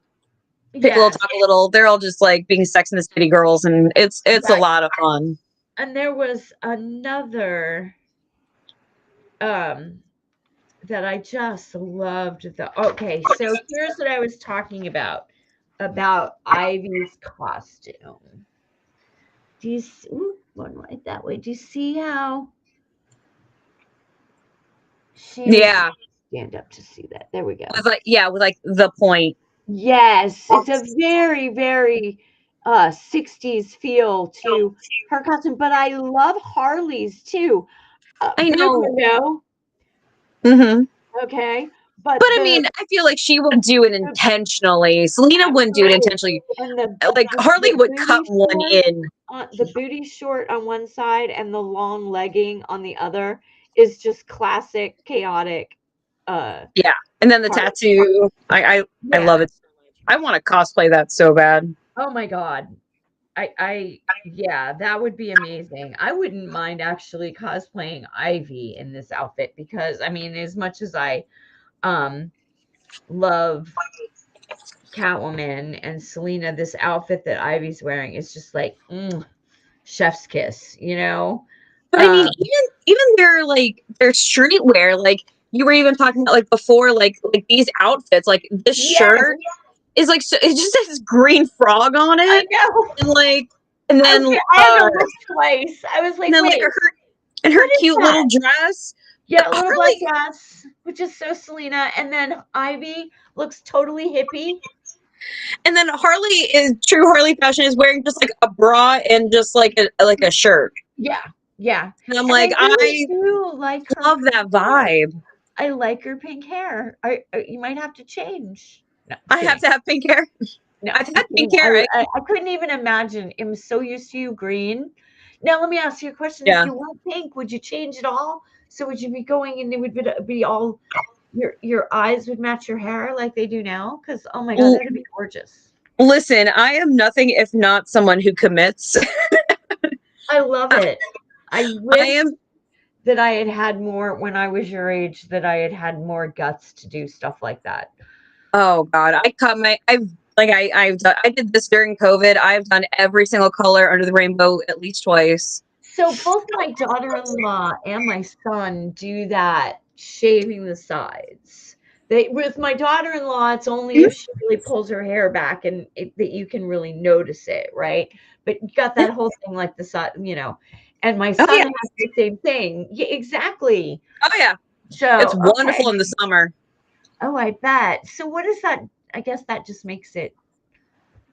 Yeah. talk a little. They're all just like being Sex and the City girls, and it's a lot of fun. And there was another that I just loved. Okay, so here's what I was talking about Ivy's costume. Do you see, one right that way? Do you see how she was? Stand up to see that. There we go. With like the point. Yes, it's a very, very 60s feel to her costume, but I love Harley's too. I know. Mm-hmm. Okay. But I mean, I feel like she would do it intentionally. Selena wouldn't do it intentionally. And like Harley would cut one in. The booty short on one side and the long legging on the other is just classic chaotic. Yeah, and then the tattoo. I love it. I want to cosplay that so bad. Oh my god. Yeah, that would be amazing. I wouldn't mind actually cosplaying Ivy in this outfit because I mean, as much as I love Catwoman and Selena, this outfit that Ivy's wearing is just like chef's kiss, you know? But I mean, even their streetwear, like you were even talking about like before, like these outfits, like this shirt is like so, it just has green frog on it. I know. And then I had to look twice. I was like, and then wait, her cute little dress. Yeah, a little black dress, which is so Selena, and then Ivy looks totally hippie. And then Harley is true Harley fashion is wearing just like a bra and just like a shirt. Yeah. And I'm like, I do like love that vibe. I like her pink hair. You might have to change. No, I have to have pink hair. No, I've had pink hair. I couldn't even imagine. I'm so used to you green. Now let me ask you a question. Yeah. If you want pink, would you change it all? So would you be going and it would be all your eyes would match your hair like they do now? Because oh my god, that'd be gorgeous. Listen, I am nothing if not someone who commits. I love it. I wish that I had more when I was your age, that I had more guts to do stuff like that. Oh God, I did this during COVID. I've done every single color under the rainbow at least twice. So both my daughter-in-law and my son do that, shaving the sides. With my daughter-in-law, it's only if she really pulls her hair back and that you can really notice it, right? But you got that whole thing like the side, you know. And my son has the same thing. Yeah, exactly. Oh yeah. So it's wonderful in the summer. Oh, I bet. So what is that? I guess that just makes it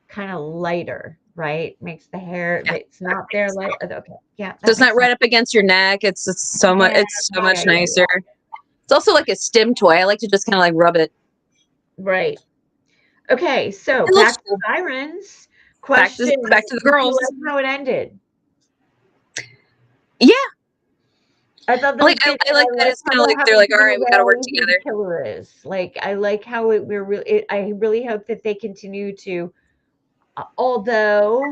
kind of lighter, right? Makes the hair it's not there like okay. Yeah. So it's not right up against your neck. It's so much nicer. It's also like a stim toy. I like to just kind of like rub it. Right. Okay, so back to Sirens. Question. Back to the girls. Like how it ended. Yeah. I thought that I like that it's kind of like they're like, all right, we got to work together. Killer is like I like how we're really. I really hope that they continue to. Although,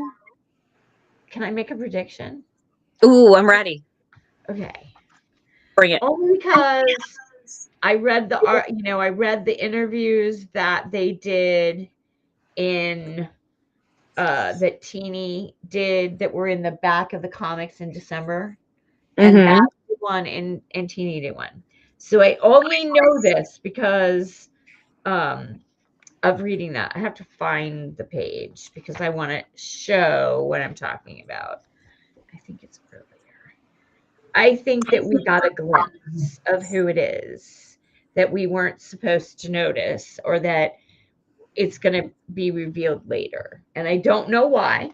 can I make a prediction? Ooh, I'm ready. Okay. Bring it. Only because I read I read the interviews that they did in that Teeny did that were in the back of the comics in December. And that one and Teeny did one. So I only know this because of reading that. I have to find the page because I want to show what I'm talking about. I think it's earlier. I think that we got a glimpse of who it is that we weren't supposed to notice, or that it's going to be revealed later. And I don't know why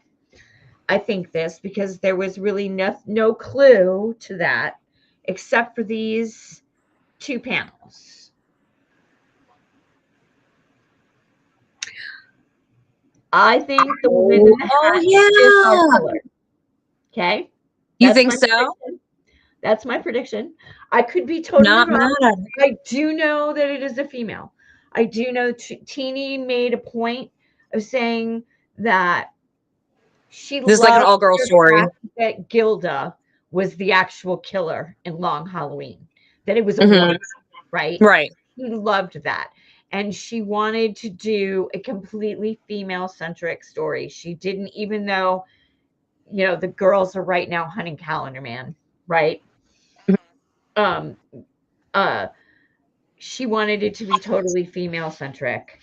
I think this, because there was really no clue to that except for these two panels. I think the woman in the hat is our color. Okay. You That's think my so? prediction. That's my prediction. I could be totally Not wrong. mad at it. I do know that it is a female. I do know Teeny made a point of saying that she This is like an loved all-girl the story. fact that Gilda was the actual killer in Long Halloween, that it was a Mhm. woman, right? Right. She loved that. And she wanted to do a completely female-centric story. She didn't, even though, the girls are right now hunting Calendar Man, right? Um, uh, she wanted it to be totally female-centric,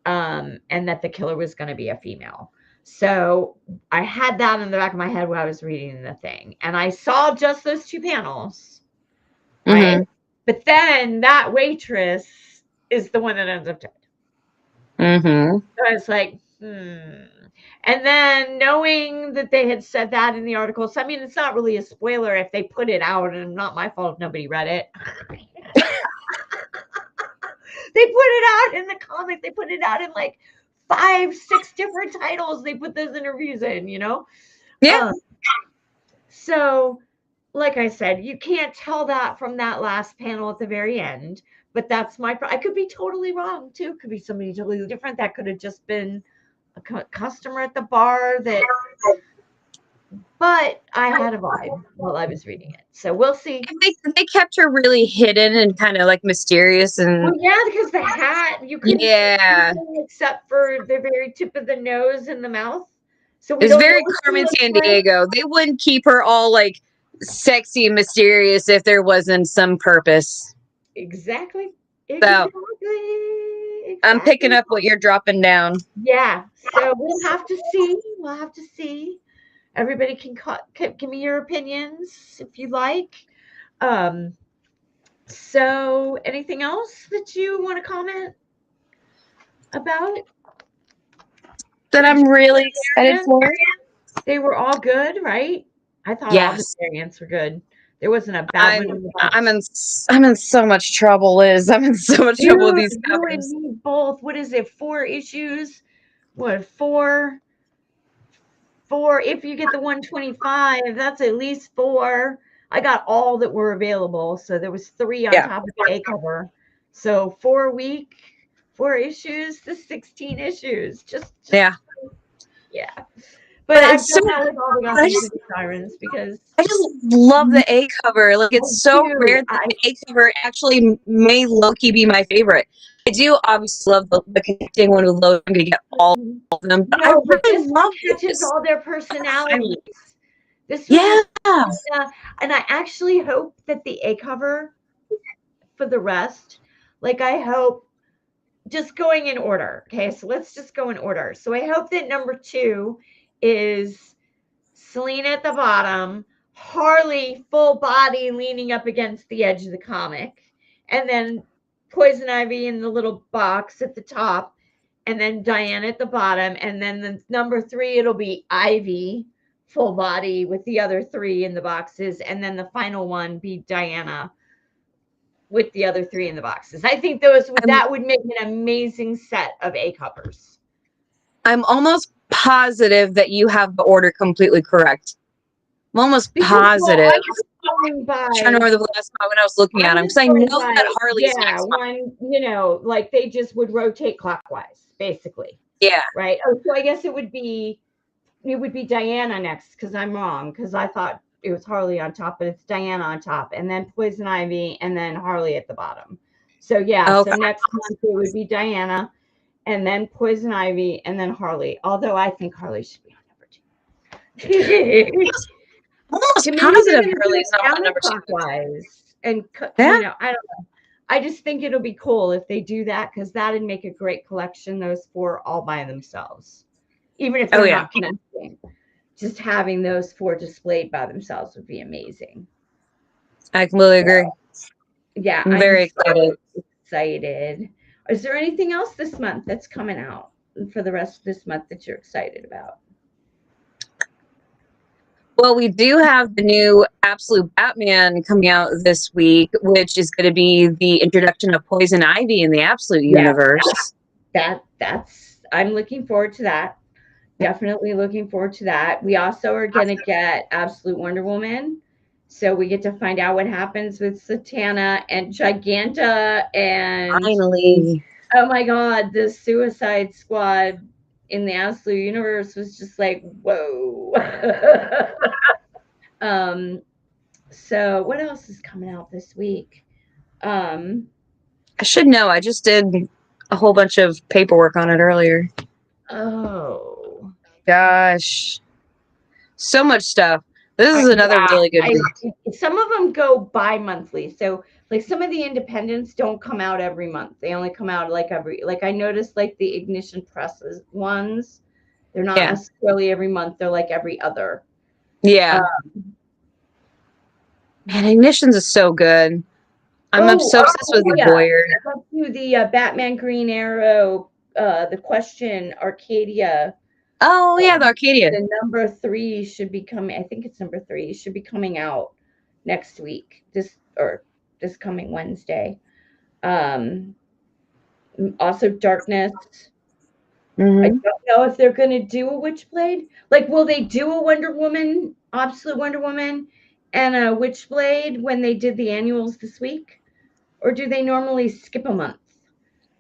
and that the killer was going to be a female. So I had that in the back of my head when I was reading the thing, and I saw just those 2 panels, right? Mhm. But then that waitress is the one that ends up dead. Mhm. So I was like, And then knowing that they had said that in the article, so I mean, it's not really a spoiler if they put it out, and not my fault if nobody read it. They put it out in the comic. They put it out in like 5, 6 different titles. They put those interviews in, Yeah. So, like I said, you can't tell that from that last panel at the very end. But that's I could be totally wrong too. Could be somebody totally different. That could have just been a customer at the bar that. But I had a vibe while I was reading it, so we'll see. They kept her really hidden and kind of like mysterious and. Well, yeah, because the hat, you couldn't see Yeah. anything except for the very tip of the nose and the mouth. So we It's don't know very what she Carmen looks like. Sandiego. They wouldn't keep her all like sexy and mysterious if there wasn't some purpose. Exactly. So I'm picking Exactly. up what you're dropping down. Yeah. So we'll have to see. We'll have to see. Everybody can give me your opinions if you like. Um, so anything else that you want to comment about? That Did I'm you really excited for. They were all good, right? I thought all the Yes. variants were good. There wasn't a bad one in the box. I'm in so much trouble, Liz. I'm in so much trouble with these You and covers. me both. What is it? 4 issues? What, 4? 4. If you get the 125, that's at least 4. I got all that were available. So there was 3 on top of the A cover. So 4 a week, 4 issues, the 16 issues. Just Yeah. Yeah. But I've it's so done that with all the Labels Sirens because I just love the A cover. Like, it's so rare that the A cover actually may low-key be my favorite. I do obviously love the connecting one with Logan to get all of them, but I but really this love one catches all their personalities. This one Yeah. and I actually hope that the A cover for the rest, like I hope, just going in order. Okay, so let's just go in order. So I hope that number 2 is Selena at the bottom, Harley full body leaning up against the edge of the comic, and then Poison Ivy in the little box at the top, and then Diana at the bottom, and then the number 3, it'll be Ivy full body with the other 3 in the boxes, and then the final one be Diana with the other 3 in the boxes. I think that would make an amazing set of A covers. I'm almost positive that you have the order completely correct. I'm almost positive. Well, I was going by, I'm trying to remember the last time when I was looking at them because I know that Harley's next one. Like they just would rotate clockwise, basically. Yeah. Right. Oh, so I guess it would be Diana next because I'm wrong because I thought it was Harley on top, but it's Diana on top, and then Poison Ivy, and then Harley at the bottom. So yeah, okay. So next month it would be Diana, and then Poison Ivy, and then Harley. Although I think Harley should be on number 2. Almost positive Harley's not on number 2. And I don't know. I just think it'll be cool if they do that because that'd make a great collection. Those 4 all by themselves, even if they're not connecting. Just having those 4 displayed by themselves would be amazing. I completely agree. Yeah, I'm very excited. Excited. Is there anything else this month that's coming out for the rest of this month that you're excited about? Well, we do have the new Absolute Batman coming out this week, which is going to be the introduction of Poison Ivy in the Absolute universe. I'm looking forward to that. definitely looking forward to that. We also are going to get Absolute Wonder Woman. So we get to find out what happens with Satana and Giganta and Finally. oh my God, the Suicide Squad in the Absolute Universe was just like, whoa. um, so what else is coming out this week? I should know. I just did a whole bunch of paperwork on it earlier. Oh. Gosh. So much stuff. This is another really good week. Some of them go bi-monthly. So like some of the independents don't come out every month. They only come out like I noticed like the Ignition Presses ones, they're not necessarily every month. They're like every other. Yeah. Man, Ignitions is so good. I'm so obsessed with the Boyer. Let's do the Batman Green Arrow, the Question Arcadia. Oh yeah, the Arcadia. The number 3 should be coming. I think it's number 3 should be coming out next week. This coming Wednesday. Also Darkness. Mm-hmm. I don't know if they're going to do a Witchblade. Like, will they do a Wonder Woman, Absolute Wonder Woman, and a Witchblade when they did the annuals this week, or do they normally skip a month?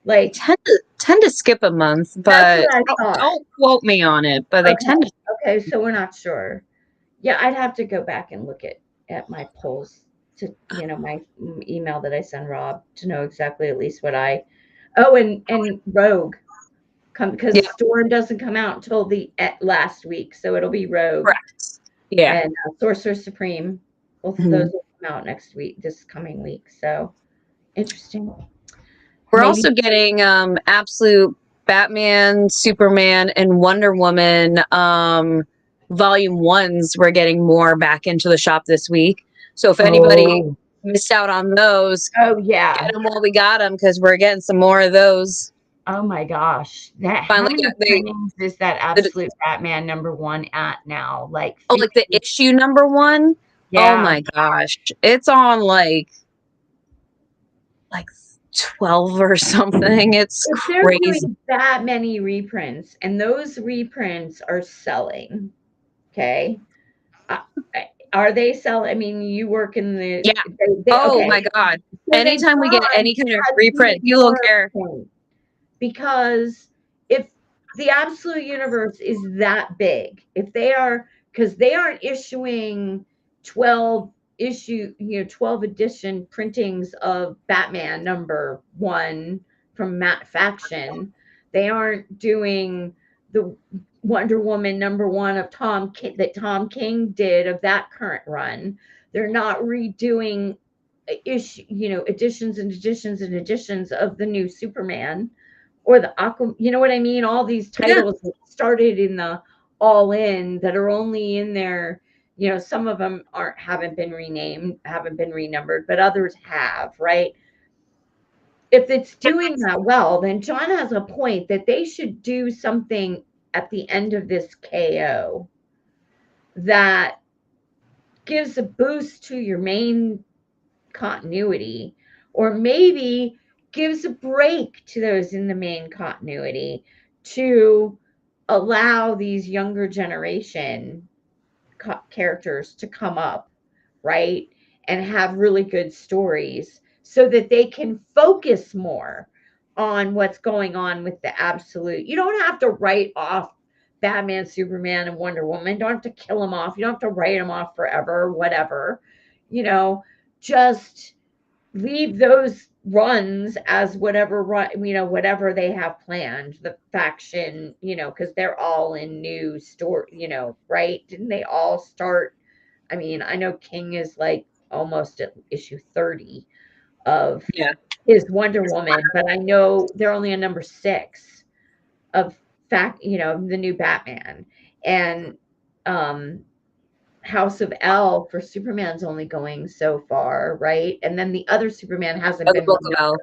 Like, tend to skip a month, but don't quote me on it. But they tend to. Okay, so we're not sure. Yeah, I'd have to go back and look at my polls to my email that I send Rob to know exactly at least what I. Oh, and Rogue, because Storm doesn't come out until the last week, so it'll be Rogue. Correct. Yeah. And Sorcerer Supreme. Both of those will come out next week, this coming week. So interesting. We're also getting Absolute Batman, Superman, and Wonder Woman volume 1s. We're getting more back into the shop this week. So if anybody missed out on those, get them while we got them, because we're getting some more of those. Oh my gosh, how many printings is that Absolute Batman #1 at now? Like, like the issue #1? Yeah. Oh my gosh, it's on like 12 or something. It's crazy. They're doing that many reprints, and those reprints are selling. Okay. Are they selling? I mean, you work in the my God. So anytime we get any kind of reprint, you don't care. Because if the Absolute Universe is that big, if they are, because they aren't issuing 12 edition printings of Batman #1 from Matt Faction. They aren't doing the Wonder Woman #1 of that Tom King did of that current run. They're not redoing editions and editions and editions of the new Superman or the Aquaman. You know what I mean? All these titles that started in the All In that are only in there. Some of them haven't been renamed, haven't been renumbered, but others have, right? If it's doing that well, then John has a point that they should do something at the end of this KO that gives a boost to your main continuity, or maybe gives a break to those in the main continuity to allow these younger generation characters to come up, right? And have really good stories so that they can focus more on what's going on with the Absolute. You don't have to write off Batman, Superman, and Wonder Woman. You don't have to kill them off. You don't have to write them off forever, whatever. Just leave those runs as whatever they have planned, the Faction, because they're all in new story, right? Didn't they all start? I mean, I know King is like almost at issue 30 of his Wonder Woman, but I know they're only on number 6 of the new Batman. And House of L for Superman's only going so far, right? And then the other Superman hasn't been Book of L.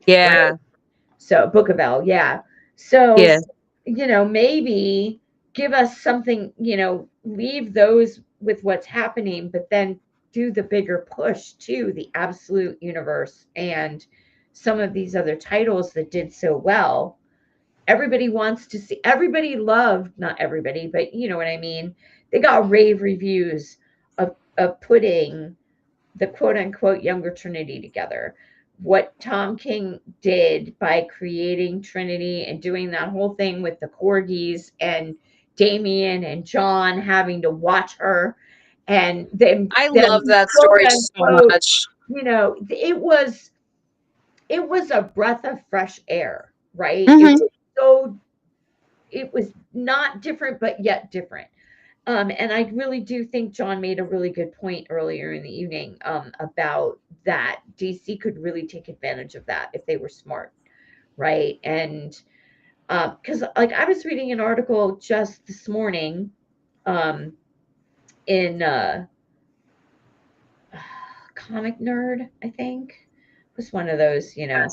Yeah. Right? So Book of L, yeah. So maybe give us something, leave those with what's happening, but then do the bigger push to the Absolute Universe and some of these other titles that did so well. everybody wants to see, everybody loved, not everybody, but you know what I mean. They got rave reviews of putting the quote unquote younger Trinity together. What Tom King did by creating Trinity and doing that whole thing with the corgis and Damien and John having to watch her, and then I them love that quote story so unquote, much. you know, it was a breath of fresh air, right? It Mm-hmm. was so, it was not different, but yet different. And I really do think John made a really good point earlier in the evening about that DC could really take advantage of that if they were smart, right? And because like I was reading an article just this morning um, in Comic Nerd, I think, it was one of those, you know,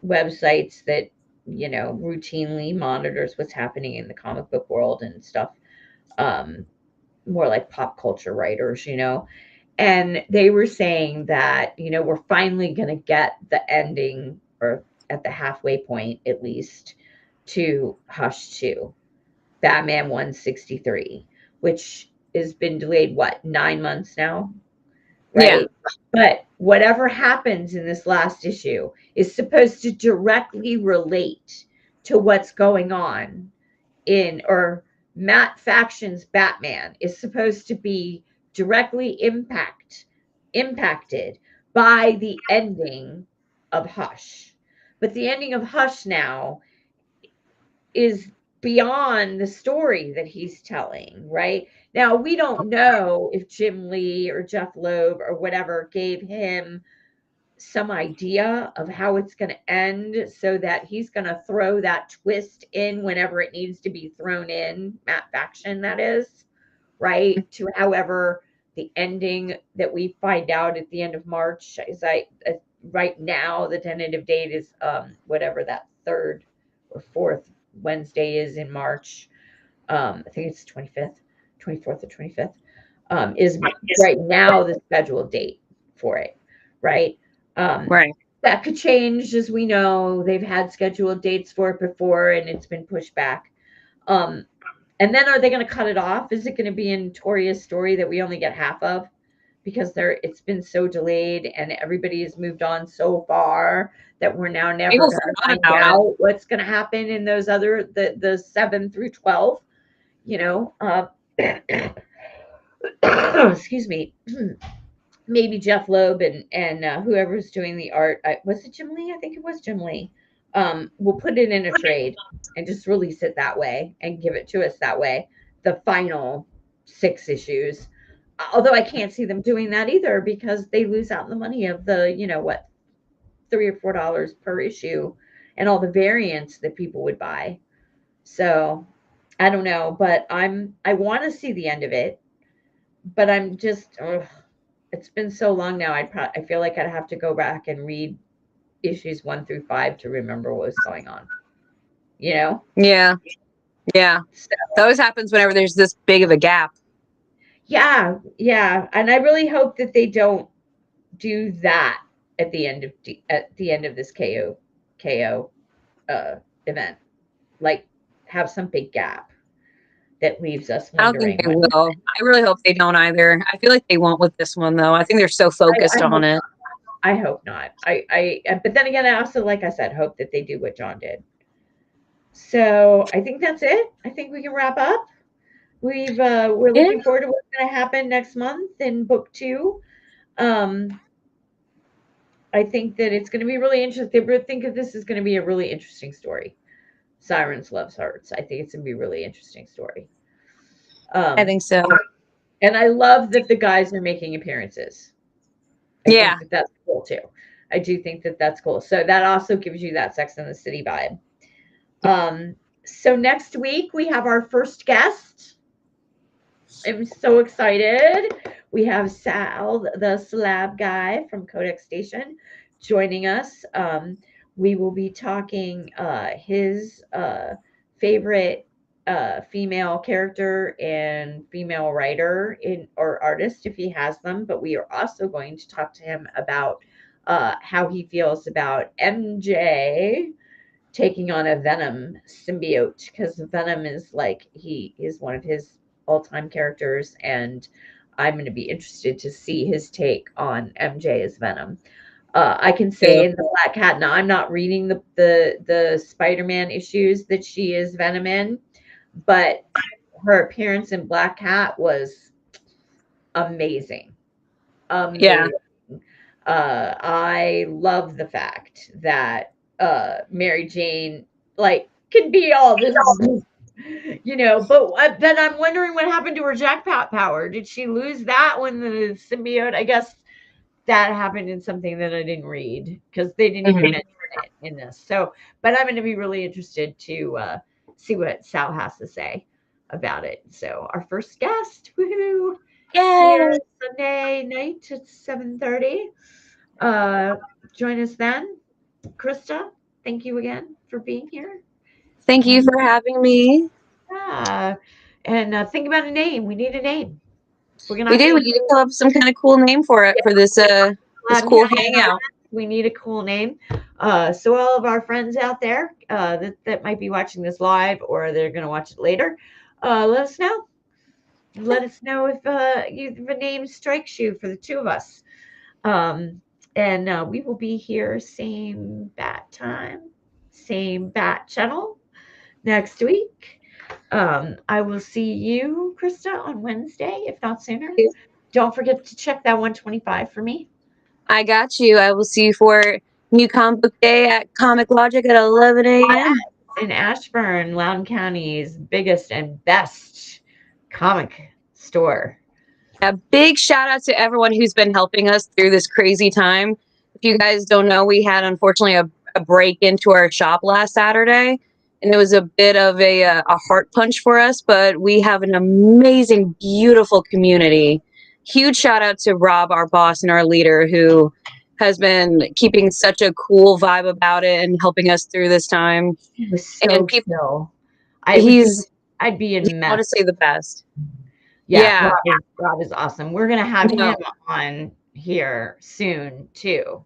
websites that routinely monitors what's happening in the comic book world and stuff. Um, More like pop culture writers, and they were saying that we're finally going to get the ending, or at the halfway point at least, to Hush 2, Batman 163, which has been delayed, what, 9 months now, Yeah. right? But whatever happens in this last issue is supposed to directly relate to what's going on in, or Matt Faction's Batman is supposed to be directly impacted by the ending of Hush. But the ending of Hush now is beyond the story that he's telling, right? Now, we don't know if Jim Lee or Jeff Loeb or whatever gave him some idea of how it's going to end, so that he's going to throw that twist in whenever it needs to be thrown in, Matt Faction, that is, right? To however the ending that we find out at the end of March is, right now the tentative date is whatever that third or fourth Wednesday is in March. I think it's 25th, 24th or 25th, is right now the scheduled date for it, right? Right. That could change, as we know. They've had scheduled dates for it before, and it's been pushed back. Um, and then are they going to cut it off? Is it going to be a notorious story that we only get half of because it's been so delayed and everybody has moved on so far that we're now never People going to forgot find about it. out what's going to happen in those other, the 7 through 12, excuse me. Maybe Jeff Loeb and whoever's doing the art. Was it Jim Lee? I think it was Jim Lee. We'll put it in a trade and just release it that way and give it to us that way. The final 6 issues. Although I can't see them doing that either, because they lose out on the money of the, what, $3 or $4 per issue, and all the variants that people would buy. So I don't know, but I want to see the end of it, but I'm just, it's been so long now. I feel like I'd have to go back and read issues 1 through 5 to remember what was going on. Yeah. So, That always happens whenever there's this big of a gap. yeah, and I really hope that they don't do that at the end of this KO event. Like, have some big gap that leaves us I don't think wondering they will. I really hope they don't either. I feel like they won't with this one, though. I think they're so focused on it. I hope not. But then again, I also, like I said, hope that they do what John did. So I think that's it. I think we can wrap up. We're looking forward to what's going to happen next month in book 2. I think that it's going to be really interesting. I think that this is going to be a really interesting story. Sirens Loves Hearts. I think it's going to be a really interesting story. I think so. And I love that the guys are making appearances. I think that that's cool too. I do think that that's cool. So that also gives you that Sex and the City vibe. So next week we have our first guest. I'm so excited. We have Sal, the slab guy from Codex Station, joining us. We will be talking his favorite female character and female writer or artist, if he has them. But we are also going to talk to him about how he feels about MJ taking on a Venom symbiote, because Venom is like, he is one of his all-time characters, and I'm going to be interested to see his take on MJ as Venom. I can say in the Black Cat, now I'm not reading the Spider-Man issues that she is Venom in, but her appearance in Black Cat was amazing. Yeah. Amazing. I love the fact that Mary Jane like can be all this, but then I'm wondering what happened to her jackpot power. Did she lose that when the symbiote? I guess that happened in something that I didn't read, because they didn't even mention it in this. So, but I'm going to be really interested to see what Sal has to say about it. So, our first guest, woohoo! Here Yay! Sunday night at 7:30. Join us then. Krysta, thank you again for being here. Thank you for having me. And think about a name. We need a name. We're gonna We did. We need to come up with some kind of cool name for it, for this cool hangout. We need a cool name. So all of our friends out there that might be watching this live, or they're going to watch it later, let us know. Let us know if a name strikes you for the two of us. And we will be here same bat time, same bat channel next week. I will see you, Krysta, on Wednesday, if not sooner. Don't forget to check that 125 for me. I got you. I will see you for New Comic Book Day at Comic Logic at 11 a.m. In Ashburn, Loudoun County's biggest and best comic store. A big shout out to everyone who's been helping us through this crazy time. If you guys don't know, we had unfortunately a break into our shop last Saturday, and it was a bit of a heart punch for us, but we have an amazing, beautiful community. Huge shout out to Rob, our boss and our leader, who has been keeping such a cool vibe about it and helping us through this time. He was so chill. I'd be in mess. Honestly, the best. Yeah. Rob is awesome. We're gonna have him on here soon too.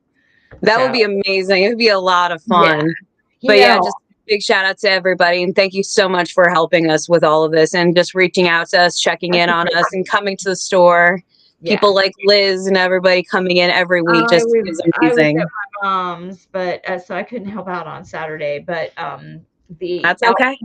That would be amazing. It would be a lot of fun. But just big shout out to everybody, and thank you so much for helping us with all of this and just reaching out to us, checking in on us, and coming to the store. People like Liz and everybody coming in every week just is amazing. I was at my mom's, but so I couldn't help out on Saturday. But that's okay.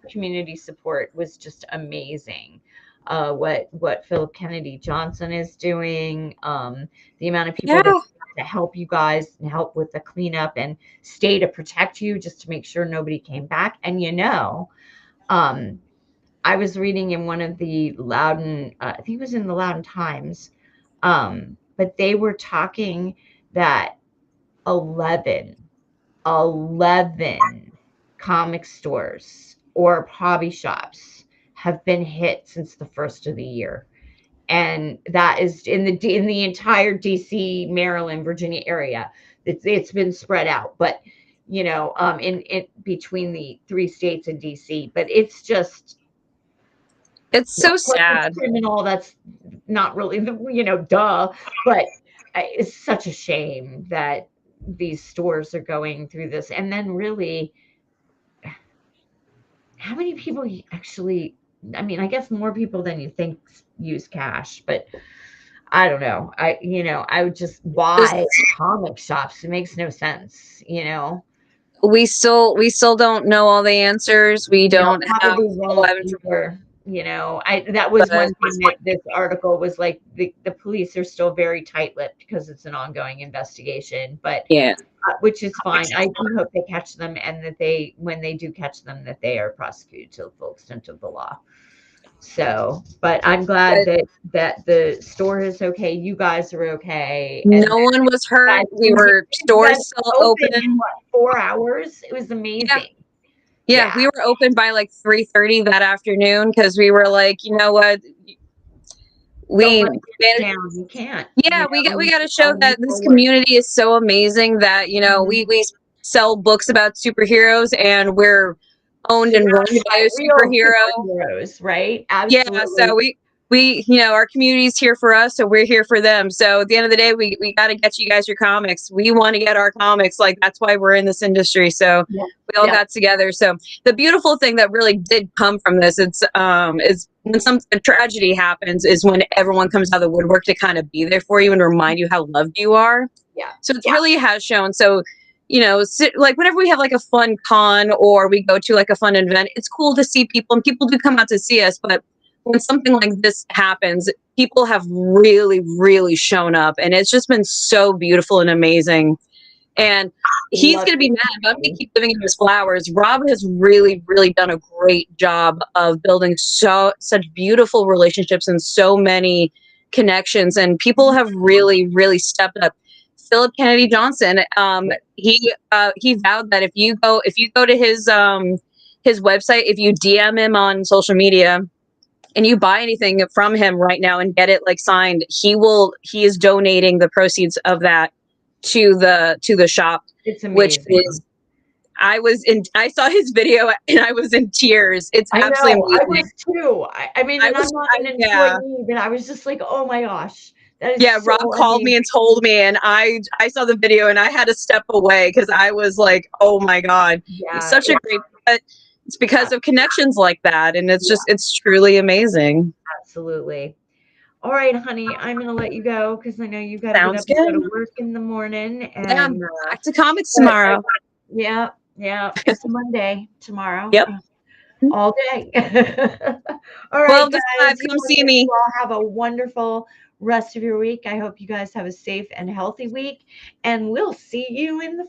Community support was just amazing. What Philip Kennedy Johnson is doing, the amount of people that to help you guys and help with the cleanup and stay to protect you, just to make sure nobody came back. And I was reading in one of the Loudoun, I think it was in the Loudoun Times, but they were talking that 11 comic stores or hobby shops have been hit since the first of the year. And that is in the entire DC, Maryland, Virginia area. It's been spread out, but in between the 3 states and DC. But it's just, it's so sad. Criminal. That's not really duh. But it's such a shame that these stores are going through this. And then really, how many people actually? I mean, I guess more people than you think use cash, but I don't know. I would just buy comic shops. It makes no sense, We still don't know all the answers. We don't have that was one thing that this article was like, the police are still very tight-lipped because it's an ongoing investigation, but which is fine. I do hope they catch them, and that when they do catch them, that they are prosecuted to the full extent of the law. So, but I'm glad that the store is okay. You guys are okay. No one was hurt. We were stores still open in 4 hours. It was amazing. Yeah, we were open by like 3:30 that afternoon, because we were like, you know what, we can't. Yeah, we got to show that this community is so amazing that we sell books about superheroes, and we're owned and run by a superhero. Heroes, right? Absolutely. Yeah, so our community's here for us, so we're here for them. So at the end of the day, we got to get you guys your comics. We want to get our comics. Like, that's why we're in this industry. So we all got together. So the beautiful thing that really did come from this, is when a tragedy happens, is when everyone comes out of the woodwork to kind of be there for you and remind you how loved you are. So it really has shown. So, like whenever we have like a fun con or we go to like a fun event, it's cool to see people, and people do come out to see us. But when something like this happens, people have really, really shown up, and it's just been so beautiful and amazing. And he's going to be mad, but I'm going to keep giving him his flowers. Rob has really, really done a great job of building such beautiful relationships and so many connections, and people have really, really stepped up. Philip Kennedy Johnson, he vowed that if you go to his website, if you DM him on social media and you buy anything from him right now and get it like signed, he is donating the proceeds of that to the shop. It's amazing. Which is, I saw his video and I was in tears. It's absolutely amazing. I was too. I mean, I'm not an employee, but I was just like, oh my gosh. That is Rob called me and told me, and I saw the video and I had to step away because I was like, oh my God. It's such a great, it's because of connections like that. And it's just, it's truly amazing. Absolutely. All right, honey, I'm going to let you go because I know you got to get up and go to work in the morning. And back to comics tomorrow. Yeah. It's Monday tomorrow. Yep. All day. All right, guys, come see me. You all have a wonderful rest of your week. I hope you guys have a safe and healthy week, and we'll see you in the